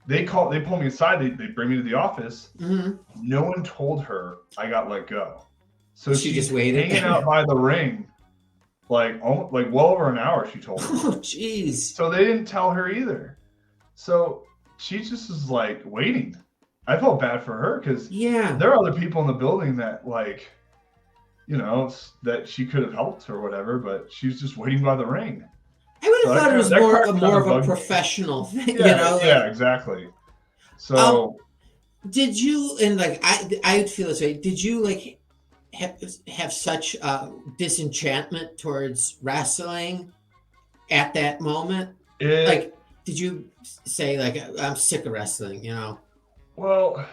they pulled me aside. They bring me to the office. No one told her I got let go, so she just waited, hanging out by the ring, like well over an hour. She told me. Oh, jeez. So they didn't tell her either. So she just was like waiting. I felt bad for her because there are other people in the building that that she could have helped or whatever, but she was just waiting by the ring. I would have thought it was more of a professional thing, Yeah, exactly. So did you, and like I feel this way, did you like have such disenchantment towards wrestling at that moment? Like, did you say like, I'm sick of wrestling, Well,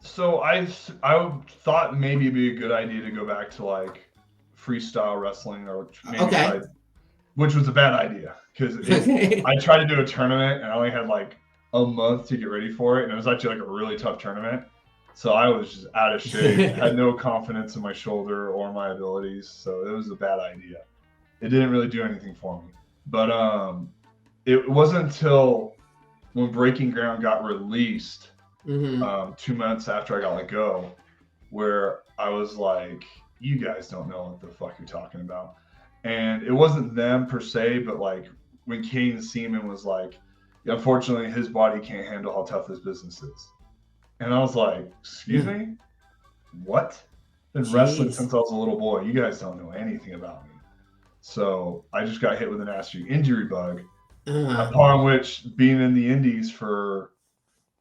so I thought maybe it'd be a good idea to go back to like freestyle wrestling, or maybe which was a bad idea because I tried to do a tournament and I only had like a month to get ready for it, and it was actually like a really tough tournament. So I was just out of shape, had no confidence in my shoulder or my abilities, so it was a bad idea. It didn't really do anything for me. But it wasn't until when Breaking Ground got released 2 months after I got let go, where I was like, you guys don't know what the fuck you're talking about. And it wasn't them per se, but like when Kane Seaman was like, unfortunately his body can't handle how tough this business is. And I was like, excuse me? What? Been wrestling since I was a little boy. You guys don't know anything about me. So I just got hit with a nasty injury bug, upon which, being in the indies for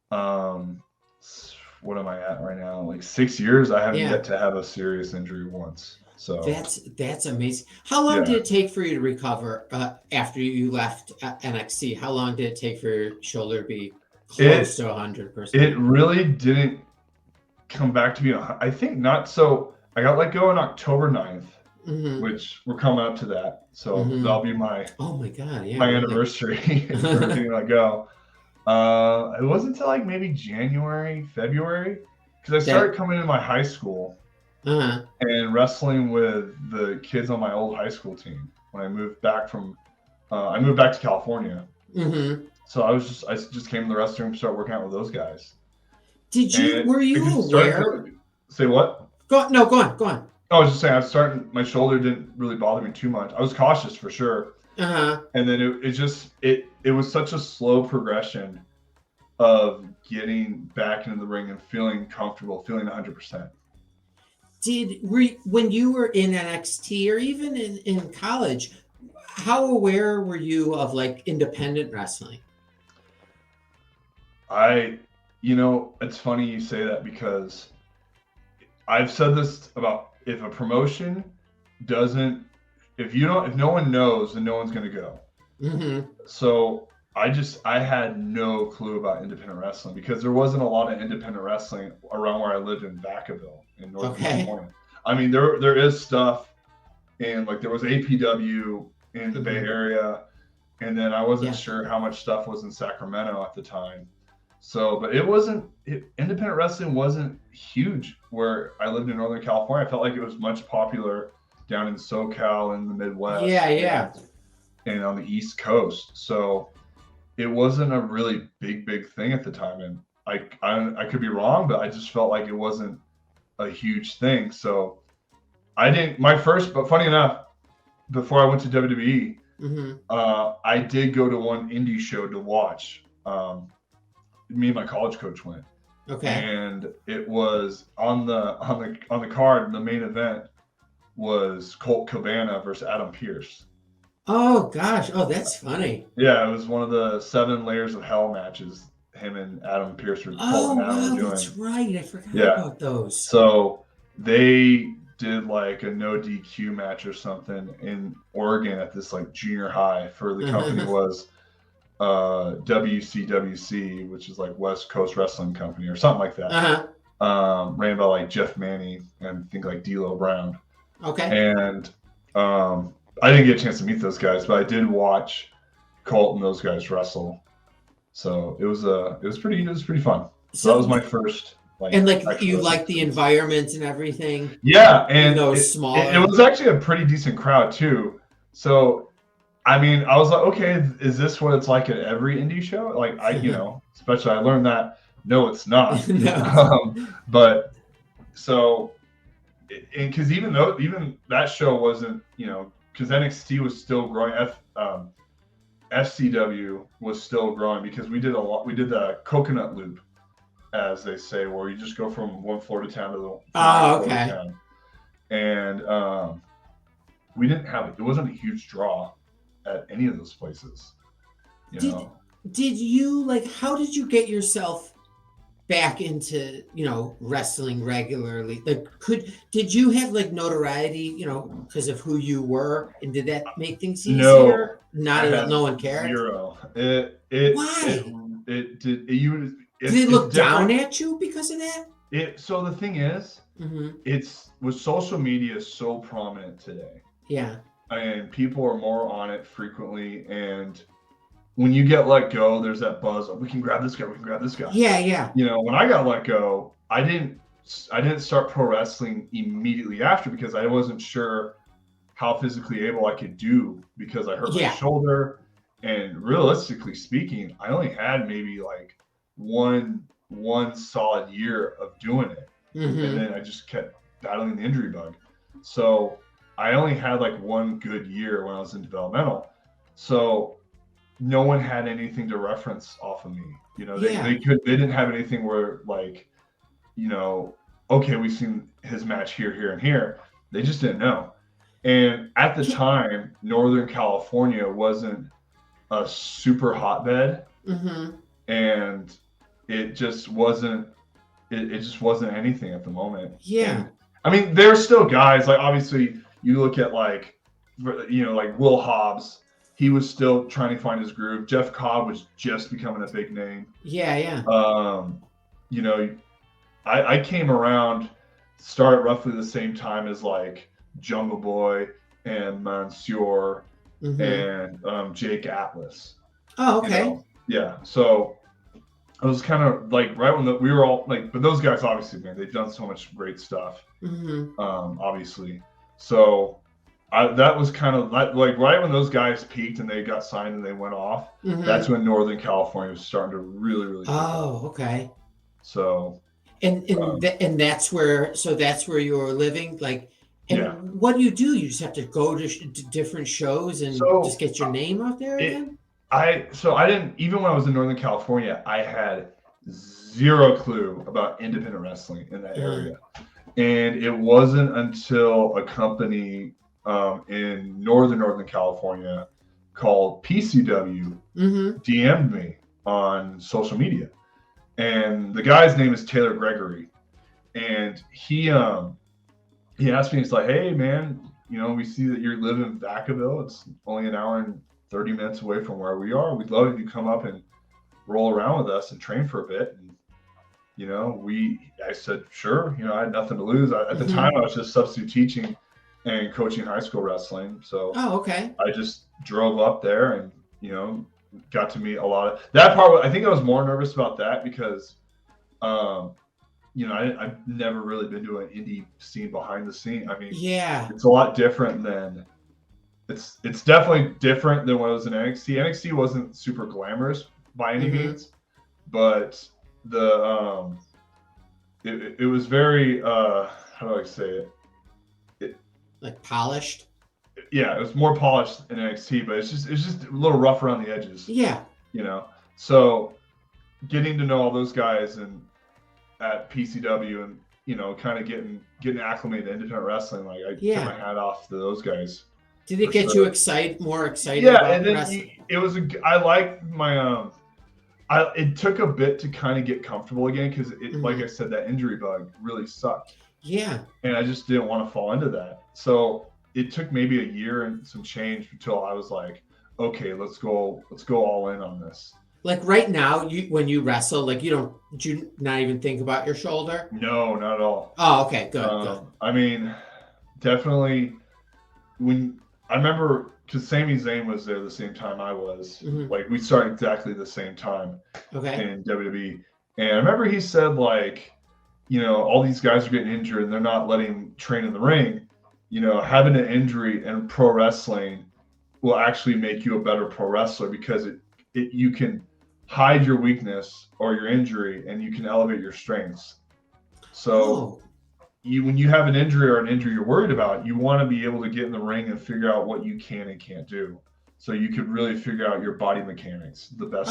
what am I at right now? Like 6 years, I haven't yet to have a serious injury once. So that's amazing. How long did it take for you to recover after you left NXT? How long did it take for your shoulder to be close to 100%? It really didn't come back to me. I think not. So I got let go on October 9th, which we're coming up to that. So that'll be my my anniversary for everything let go. It wasn't until like maybe January, February, because I started coming to my high school and wrestling with the kids on my old high school team when I moved back from I moved back to California. So I just came to the wrestling room and started working out with those guys. Were you aware? Say what? Go on. I was just saying, my shoulder didn't really bother me too much. I was cautious for sure. And then it was such a slow progression of getting back into the ring and feeling comfortable, feeling 100%. When you were in NXT or even in college, how aware were you of like independent wrestling? It's funny you say that, because I've said this about, if a promotion if no one knows, then no one's going to go. So I had no clue about independent wrestling because there wasn't a lot of independent wrestling around where I lived in Vacaville in Northern California. I mean, there is stuff, and like there was APW in the Bay Area, and then I wasn't sure how much stuff was in Sacramento at the time. So, but independent wrestling wasn't huge where I lived in Northern California. I felt like it was much popular down in SoCal in the Midwest. And on the East Coast. So it wasn't a really big thing at the time. And I could be wrong, but I just felt like it wasn't a huge thing. So but funny enough, before I went to WWE, I did go to one indie show to watch. Me and my college coach went. And it was on the card. The main event was Colt Cabana versus Adam Pearce. Oh gosh! Oh, that's funny. Yeah, it was one of the 7 Layers of Hell matches. Him and Adam Pearce were. Oh wow, that's right. I forgot about those. So they did like a no DQ match or something in Oregon at this like junior high for the company was WCWC, which is like West Coast Wrestling Company or something like that. Ran by like Jeff Manny and I think like D'Lo Brown. And I didn't get a chance to meet those guys, but I did watch Colt and those guys wrestle. So it was pretty fun. So that was my first. And like you like the environment and everything. Yeah, and it was actually a pretty decent crowd too. So I mean, I was like, okay, is this what it's like at every indie show? Like especially I learned that no, it's not. But so, and because even that show wasn't, because NXT was still growing, FCW was still growing because we did the coconut loop, as they say, where you just go from one Florida town to the Florida town. And we didn't have it wasn't a huge draw at any of those places. Did you how did you get yourself back into wrestling regularly? Did you have notoriety because of who you were, and did that make things easier? No one cared. Zero. Why? Did they look down at you because of that? So the thing is, with social media so prominent today. Yeah. And people are more on it frequently, and when you get let go, there's that buzz of we can grab this guy. Yeah. When I got let go, I didn't start pro wrestling immediately after because I wasn't sure how physically able I could do because I hurt my shoulder. And realistically speaking, I only had maybe like one solid year of doing it. And then I just kept battling the injury bug. So I only had like one good year when I was in developmental. So no one had anything to reference off of me. They didn't have anything where okay, we've seen his match here and here. They just didn't know. And at the time, Northern California wasn't a super hotbed. And it just wasn't anything at the moment. And, I mean, there's still guys like obviously you look at like Will Hobbs. He was still trying to find his groove. Jeff Cobb was just becoming a big name. I came around, started roughly the same time as like Jungle Boy and Mansoor and Jake Atlas. Oh, okay. So it was kind of like right when we were all like, but those guys obviously, man, they've done so much great stuff. Obviously. So that was kind of like right when those guys peaked and they got signed and they went off. That's when Northern California was starting to really. Okay. So. And that's where you were living, what do? You just have to go to different shows and just get your name out there again? I didn't, even when I was in Northern California, I had zero clue about independent wrestling in that area. And it wasn't until a company in Northern California called PCW DM'd me on social media. And the guy's name is Taylor Gregory. And he asked me, he's like, hey man, we see that you live in Vacaville. It's only an hour and 30 minutes away from where we are. We'd love if you come up and roll around with us and train for a bit. And, you know, I said, sure. You know, I had nothing to lose. At the time, I was just substitute teaching and coaching high school wrestling. So I just drove up there and, you know, got to meet a lot of that part. I think I was more nervous about that because, you know, I've never really been to an indie scene behind the scene. I mean, it's a lot different than it's definitely different than what it was in NXT. NXT wasn't super glamorous by any means, but it was very how do I say it? Like polished. Yeah, it was more polished in NXT, but it's just a little rough around the edges. Yeah. You know, so getting to know all those guys and at PCW and, you know, kind of getting acclimated to independent wrestling, like I tip my hat off to those guys. Did it get you more excited? Yeah, and then it was I like my it took a bit to kind of get comfortable again because like I said, that injury bug really sucked. Yeah. And I just didn't want to fall into that. So it took maybe a year and some change until I was like, okay, let's go all in on this. Like right now, when you wrestle, like do you not even think about your shoulder? No, not at all. Oh, okay, good. I mean, definitely when I remember, because Sami Zayn was there the same time I was. Like we started exactly the same time in WWE. And I remember he said, like, you know, all these guys are getting injured and they're not letting them train in the ring. You know, having an injury in pro wrestling will actually make you a better pro wrestler because you can hide your weakness or your injury and you can elevate your strengths. So when you have an injury or an injury you're worried about, you want to be able to get in the ring and figure out what you can and can't do. So you could really figure out your body mechanics the best.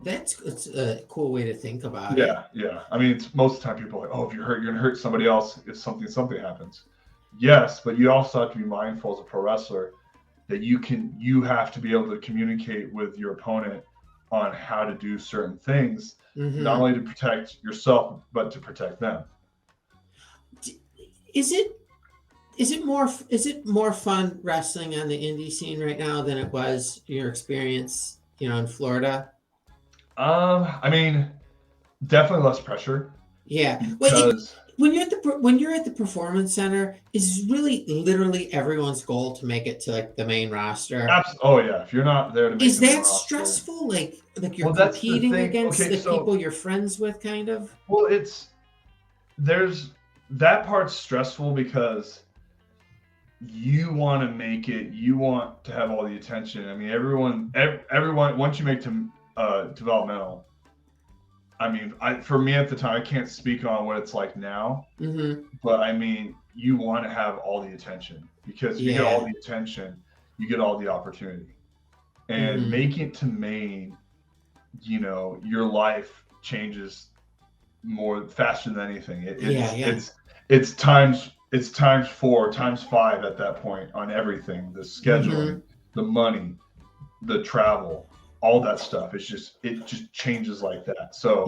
That's a cool way to think about it. Yeah. I mean, most of the time people are like, oh, if you're hurt, you're going to hurt somebody else if something happens. Yes, but you also have to be mindful as a pro wrestler that you have to be able to communicate with your opponent on how to do certain things, not only to protect yourself, but to protect them. Is it more fun wrestling on the indie scene right now than it was your experience, you know, in Florida? I mean, definitely less pressure. Yeah. Because when you're at the performance center, is really literally everyone's goal to make it to like the main roster? Oh yeah. If you're not there to make is the main that roster, stressful? Like you're competing against people you're friends with, kind of? Well, that part's stressful because you want to make it. You want to have all the attention. I mean, everyone. Once you make developmental. I mean, for me at the time, I can't speak on what it's like now. But I mean, you want to have all the attention because you get all the attention, you get all the opportunity, and making it to main, you know, your life changes more faster than anything. It's times 4, times 5 at that point on everything: the scheduling, the money, the travel. All that stuff. It just changes like that. So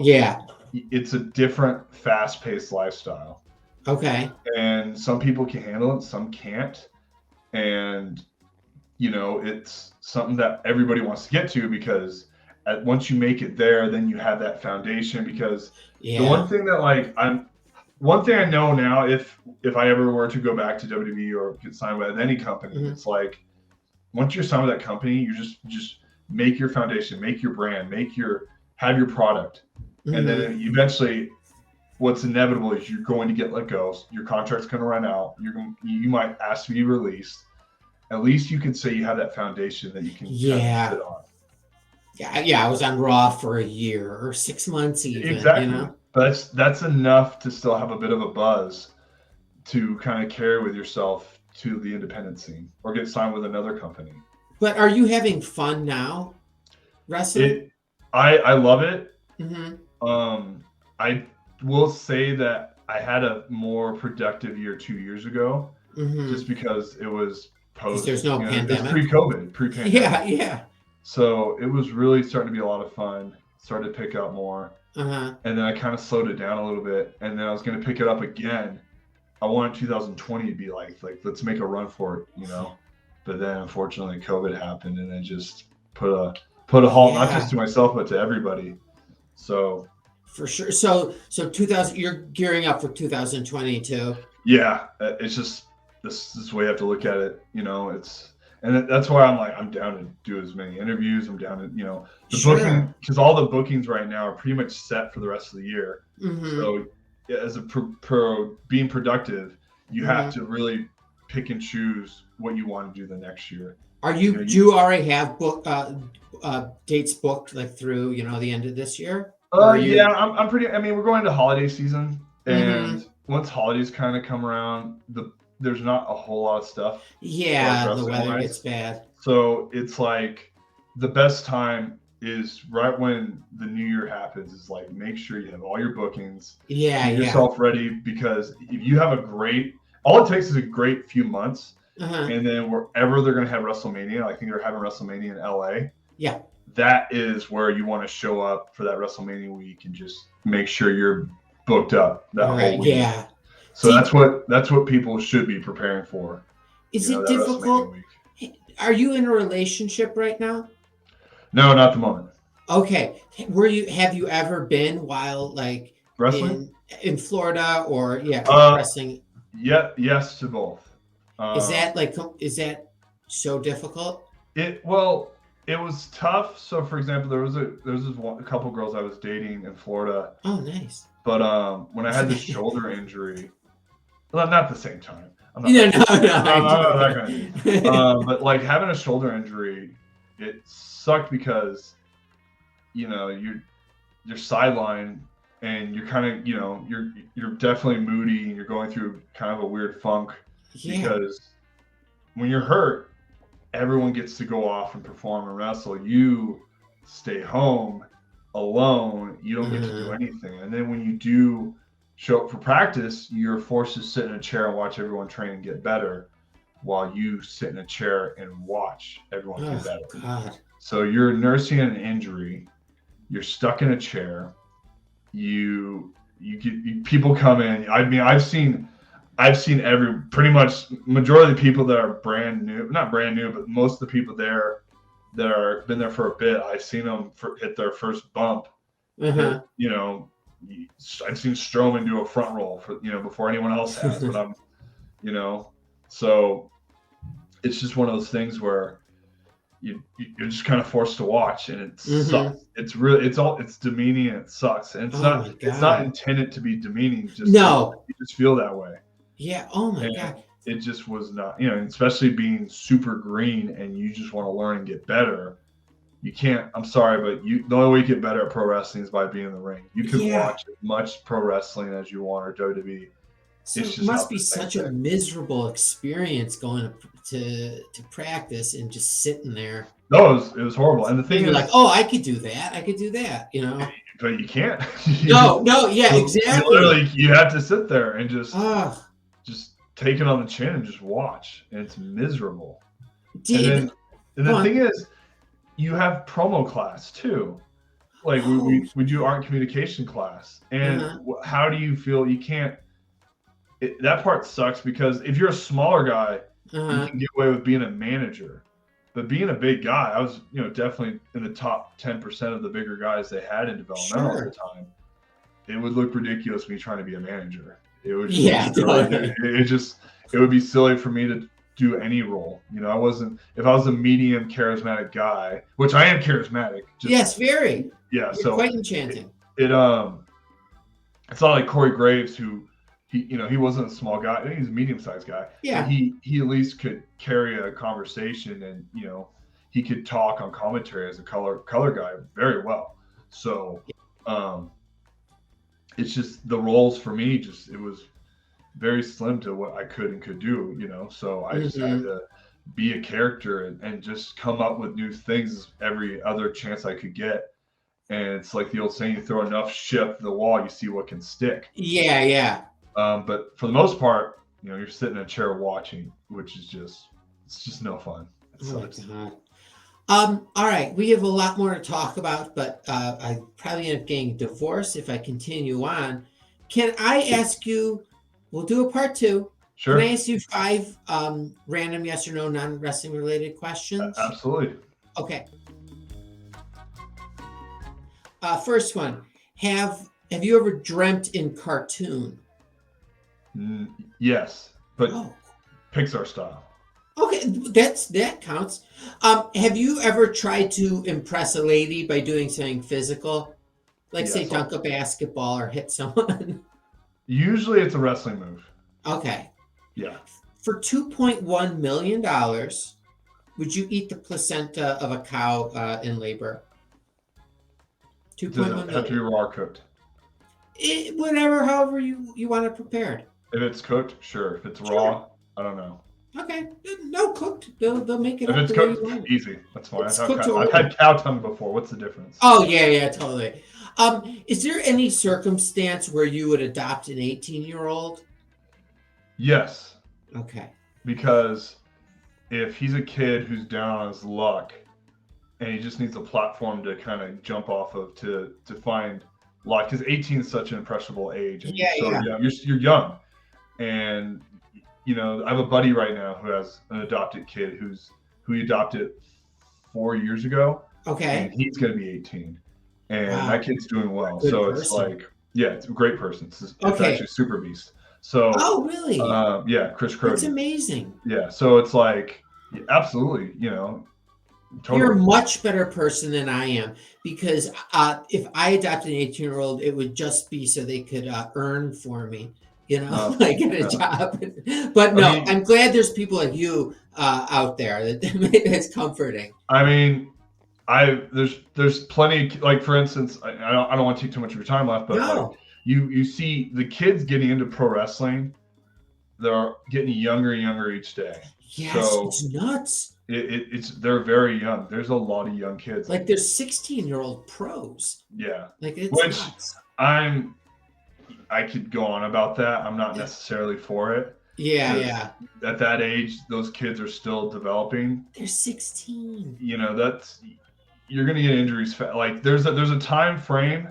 it's a different fast-paced lifestyle. Okay. And some people can handle it, some can't. And, you know, it's something that everybody wants to get to because once you make it there, then you have that foundation. Because the one thing that one thing I know now, if I ever were to go back to WWE or get signed with any company, it's like once you're signed with that company, you just make your foundation, make your brand, have your product. And then eventually what's inevitable is you're going to get let go. Your contract's going to run out. You might ask to be released. At least you can say you have that foundation that you can kind of sit on. Yeah. I was on Raw for a year or 6 months even. Exactly. You know? That's enough to still have a bit of a buzz to kind of carry with yourself to the independent scene or get signed with another company. But are you having fun now wrestling? I love it. I will say that I had a more productive year 2 years ago, just because it was post. There's no pandemic. It was pre-pandemic. Yeah. So it was really starting to be a lot of fun. Started to pick up more, and then I kind of slowed it down a little bit, and then I was going to pick it up again. I wanted 2020 to be like let's make a run for it, you know. but then unfortunately COVID happened, and it just put a halt, not just to myself, but to everybody. So for sure. So 2000, you're gearing up for 2022. Yeah, it's just this is the way you have to look at it. That's why I'm down to do as many interviews. I'm down to the booking, because all the bookings right now are pretty much set for the rest of the year. Mm-hmm. So as a pro being productive, you have to really pick and choose what you want to do the next year. Do you already have dates booked like through the end of this year? Yeah, I'm pretty. I mean, we're going into holiday season, and once holidays kind of come around, there's not a whole lot of stuff. Yeah, the weather gets bad. So it's like the best time is right when the new year happens. Is like make sure you have all your bookings. Get yourself ready, because if you have all it takes is a great few months, and then wherever they're going to have WrestleMania, I think they're having WrestleMania in LA. Yeah. That is where you want to show up for that WrestleMania week and just make sure you're booked up that whole week. Yeah. So that's what people should be preparing for. Is it difficult? Are you in a relationship right now? No, not at the moment. Okay. Have you ever been while like wrestling in Florida or wrestling? Yeah, yes to both. Is that so difficult? It was tough. So, for example, there was a couple girls I was dating in Florida. Oh, nice. But when I had the shoulder injury, well, not at the same time. I'm not that kind of but like having a shoulder injury, it sucked because you're sidelined and you're kind of you're definitely moody and you're going through kind of a weird funk because when you're hurt, everyone gets to go off and perform and wrestle. You stay home alone. You don't get to do anything. And then when you do show up for practice, you're forced to sit in a chair and watch everyone train and get better while you sit in a chair and watch everyone get better. God. So you're nursing an injury. You're stuck in a chair. People come in. I mean, I've seen pretty much majority of the people that are not brand new, but most of the people there that are been there for a bit, I've seen them hit their first bump. I've seen Strowman do a front roll before anyone else has, but so it's just one of those things where you're just kind of forced to watch, and it sucks. It's demeaning, and it sucks, and it's not intended to be demeaning. You just feel that way. Yeah. Oh my God. It just was not, especially being super green and you just want to learn and get better. You can't. I'm sorry, but the only way you get better at pro wrestling is by being in the ring. You can watch as much pro wrestling as you want or WWE. So it must be such a miserable experience going to practice and just sitting there. No, it was horrible. And the thing is, like, oh, I could do that. But you can't. Exactly. Literally, you have to sit there and just take it on the chin and just watch, and it's miserable. And the thing is, you have promo class too. Like we do art communication class, and how do you feel? You can't. That part sucks because if you're a smaller guy, you can get away with being a manager. But being a big guy, I was definitely in the top 10% of the bigger guys they had in developmental at the time. It would look ridiculous me trying to be a manager. It would it would be silly for me to do any role. If I was a medium charismatic guy, which I am charismatic. Yes, very. Yeah, You're quite enchanting. It's not like Corey Graves, who he wasn't a small guy. I think he's a medium-sized guy. Yeah. He at least could carry a conversation, and he could talk on commentary as a color guy very well. So it's just the roles for me. It was very slim to what I could do. So I just had to be a character and just come up with new things every other chance I could get. And it's like the old saying: you throw enough shit at the wall, you see what can stick. Yeah. But for the most part, you're sitting in a chair watching, which is just no fun. It sucks. All right, we have a lot more to talk about, but I probably end up getting divorced if I continue on. Can I ask you? We'll do a part 2. Sure. Can I ask you 5 random yes or no non-wrestling related questions? Absolutely. Okay. First one. Have you ever dreamt in cartoon? Yes, but Oh. Pixar style. Okay, that counts. Have you ever tried to impress a lady by doing something physical? Like, say, Yes, dunk a basketball or hit someone? Usually it's a wrestling move. Okay. Yeah. For $2.1 million, would you eat the placenta of a cow in labor? Does 2.1 it have to be million. raw or cooked? However you want it prepared. If it's cooked, sure. If it's raw, I don't know. Okay. No, cooked. They'll make it If up it's the way you cooked, want it. easy. That's fine. It's cooked I've had cow tongue before. What's the difference? Oh, yeah, totally. Is there any circumstance where you would adopt an 18-year-old? Yes. Okay. Because if he's a kid who's down on his luck and he just needs a platform to kind of jump off of to find luck, because 18 is such an impressionable age. And young. You're young. And, I have a buddy right now who has an adopted kid who he adopted 4 years ago. Okay. And he's going to be 18. And Wow. that kid's doing well. Good so person. It's like, yeah, it's a great person. It's actually super beast. So, oh, really? Yeah, Chris Crody. That's amazing. Yeah. So it's like, absolutely, totally. You're a much better person than I am, because if I adopted an 18-year-old, it would just be so they could earn for me, like get a job. But no, I'm glad there's people like you out there that's comforting. I mean, there's plenty, like, for instance, I don't want to take too much of your time left, but like, you see the kids getting into pro wrestling, they're getting younger and younger each day. Yes, so it's nuts. They're very young. There's a lot of young kids. Like, there's 16-year-old pros. Yeah. Like, it's Which nuts. I could go on about that. I'm not necessarily for it. Yeah. At that age, those kids are still developing. They're 16. You're gonna get injuries. Like, there's a time frame,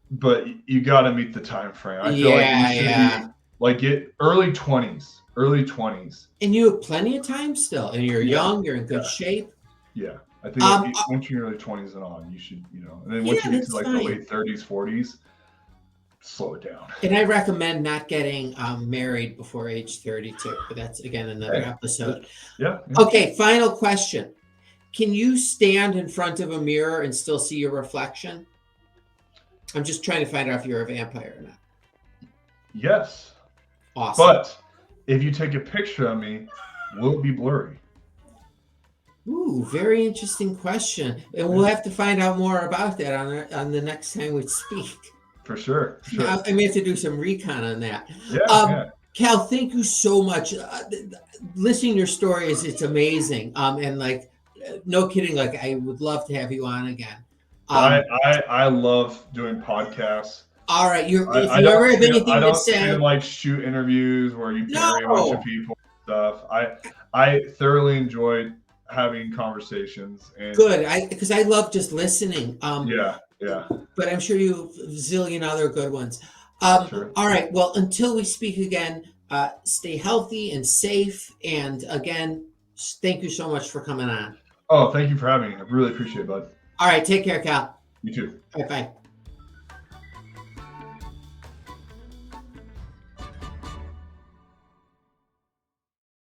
but you got to meet the time frame. I feel like you should be like early 20s. And you have plenty of time still, and you're young. You're in good shape. Yeah, I think once you're in your early 20s and on, you should, and then once you get to like the late 30s, 40s, slow it down. And I recommend not getting married before age 32, but that's, again, another episode. Yeah. Okay, final question. Can you stand in front of a mirror and still see your reflection? I'm just trying to find out if you're a vampire or not. Yes. Awesome. But if you take a picture of me, will it be blurry? Ooh, very interesting question. And we'll have to find out more about that on the next time we speak. For sure. I may have to do some recon on that. Yeah. Cal, thank you so much. Listening to your stories, it's amazing. And like, no kidding, like, I would love to have you on again. I love doing podcasts. All right, if you ever have anything to say, I don't like shoot interviews where you bury a bunch of people and stuff. I thoroughly enjoyed having conversations. And good, because I love just listening. Yeah. But I'm sure you have a zillion other good ones. Sure. All right, well, until we speak again, stay healthy and safe. And again, thank you so much for coming on. Oh, thank you for having me. I really appreciate it, bud. All right, take care, Cal. You too. All right, bye.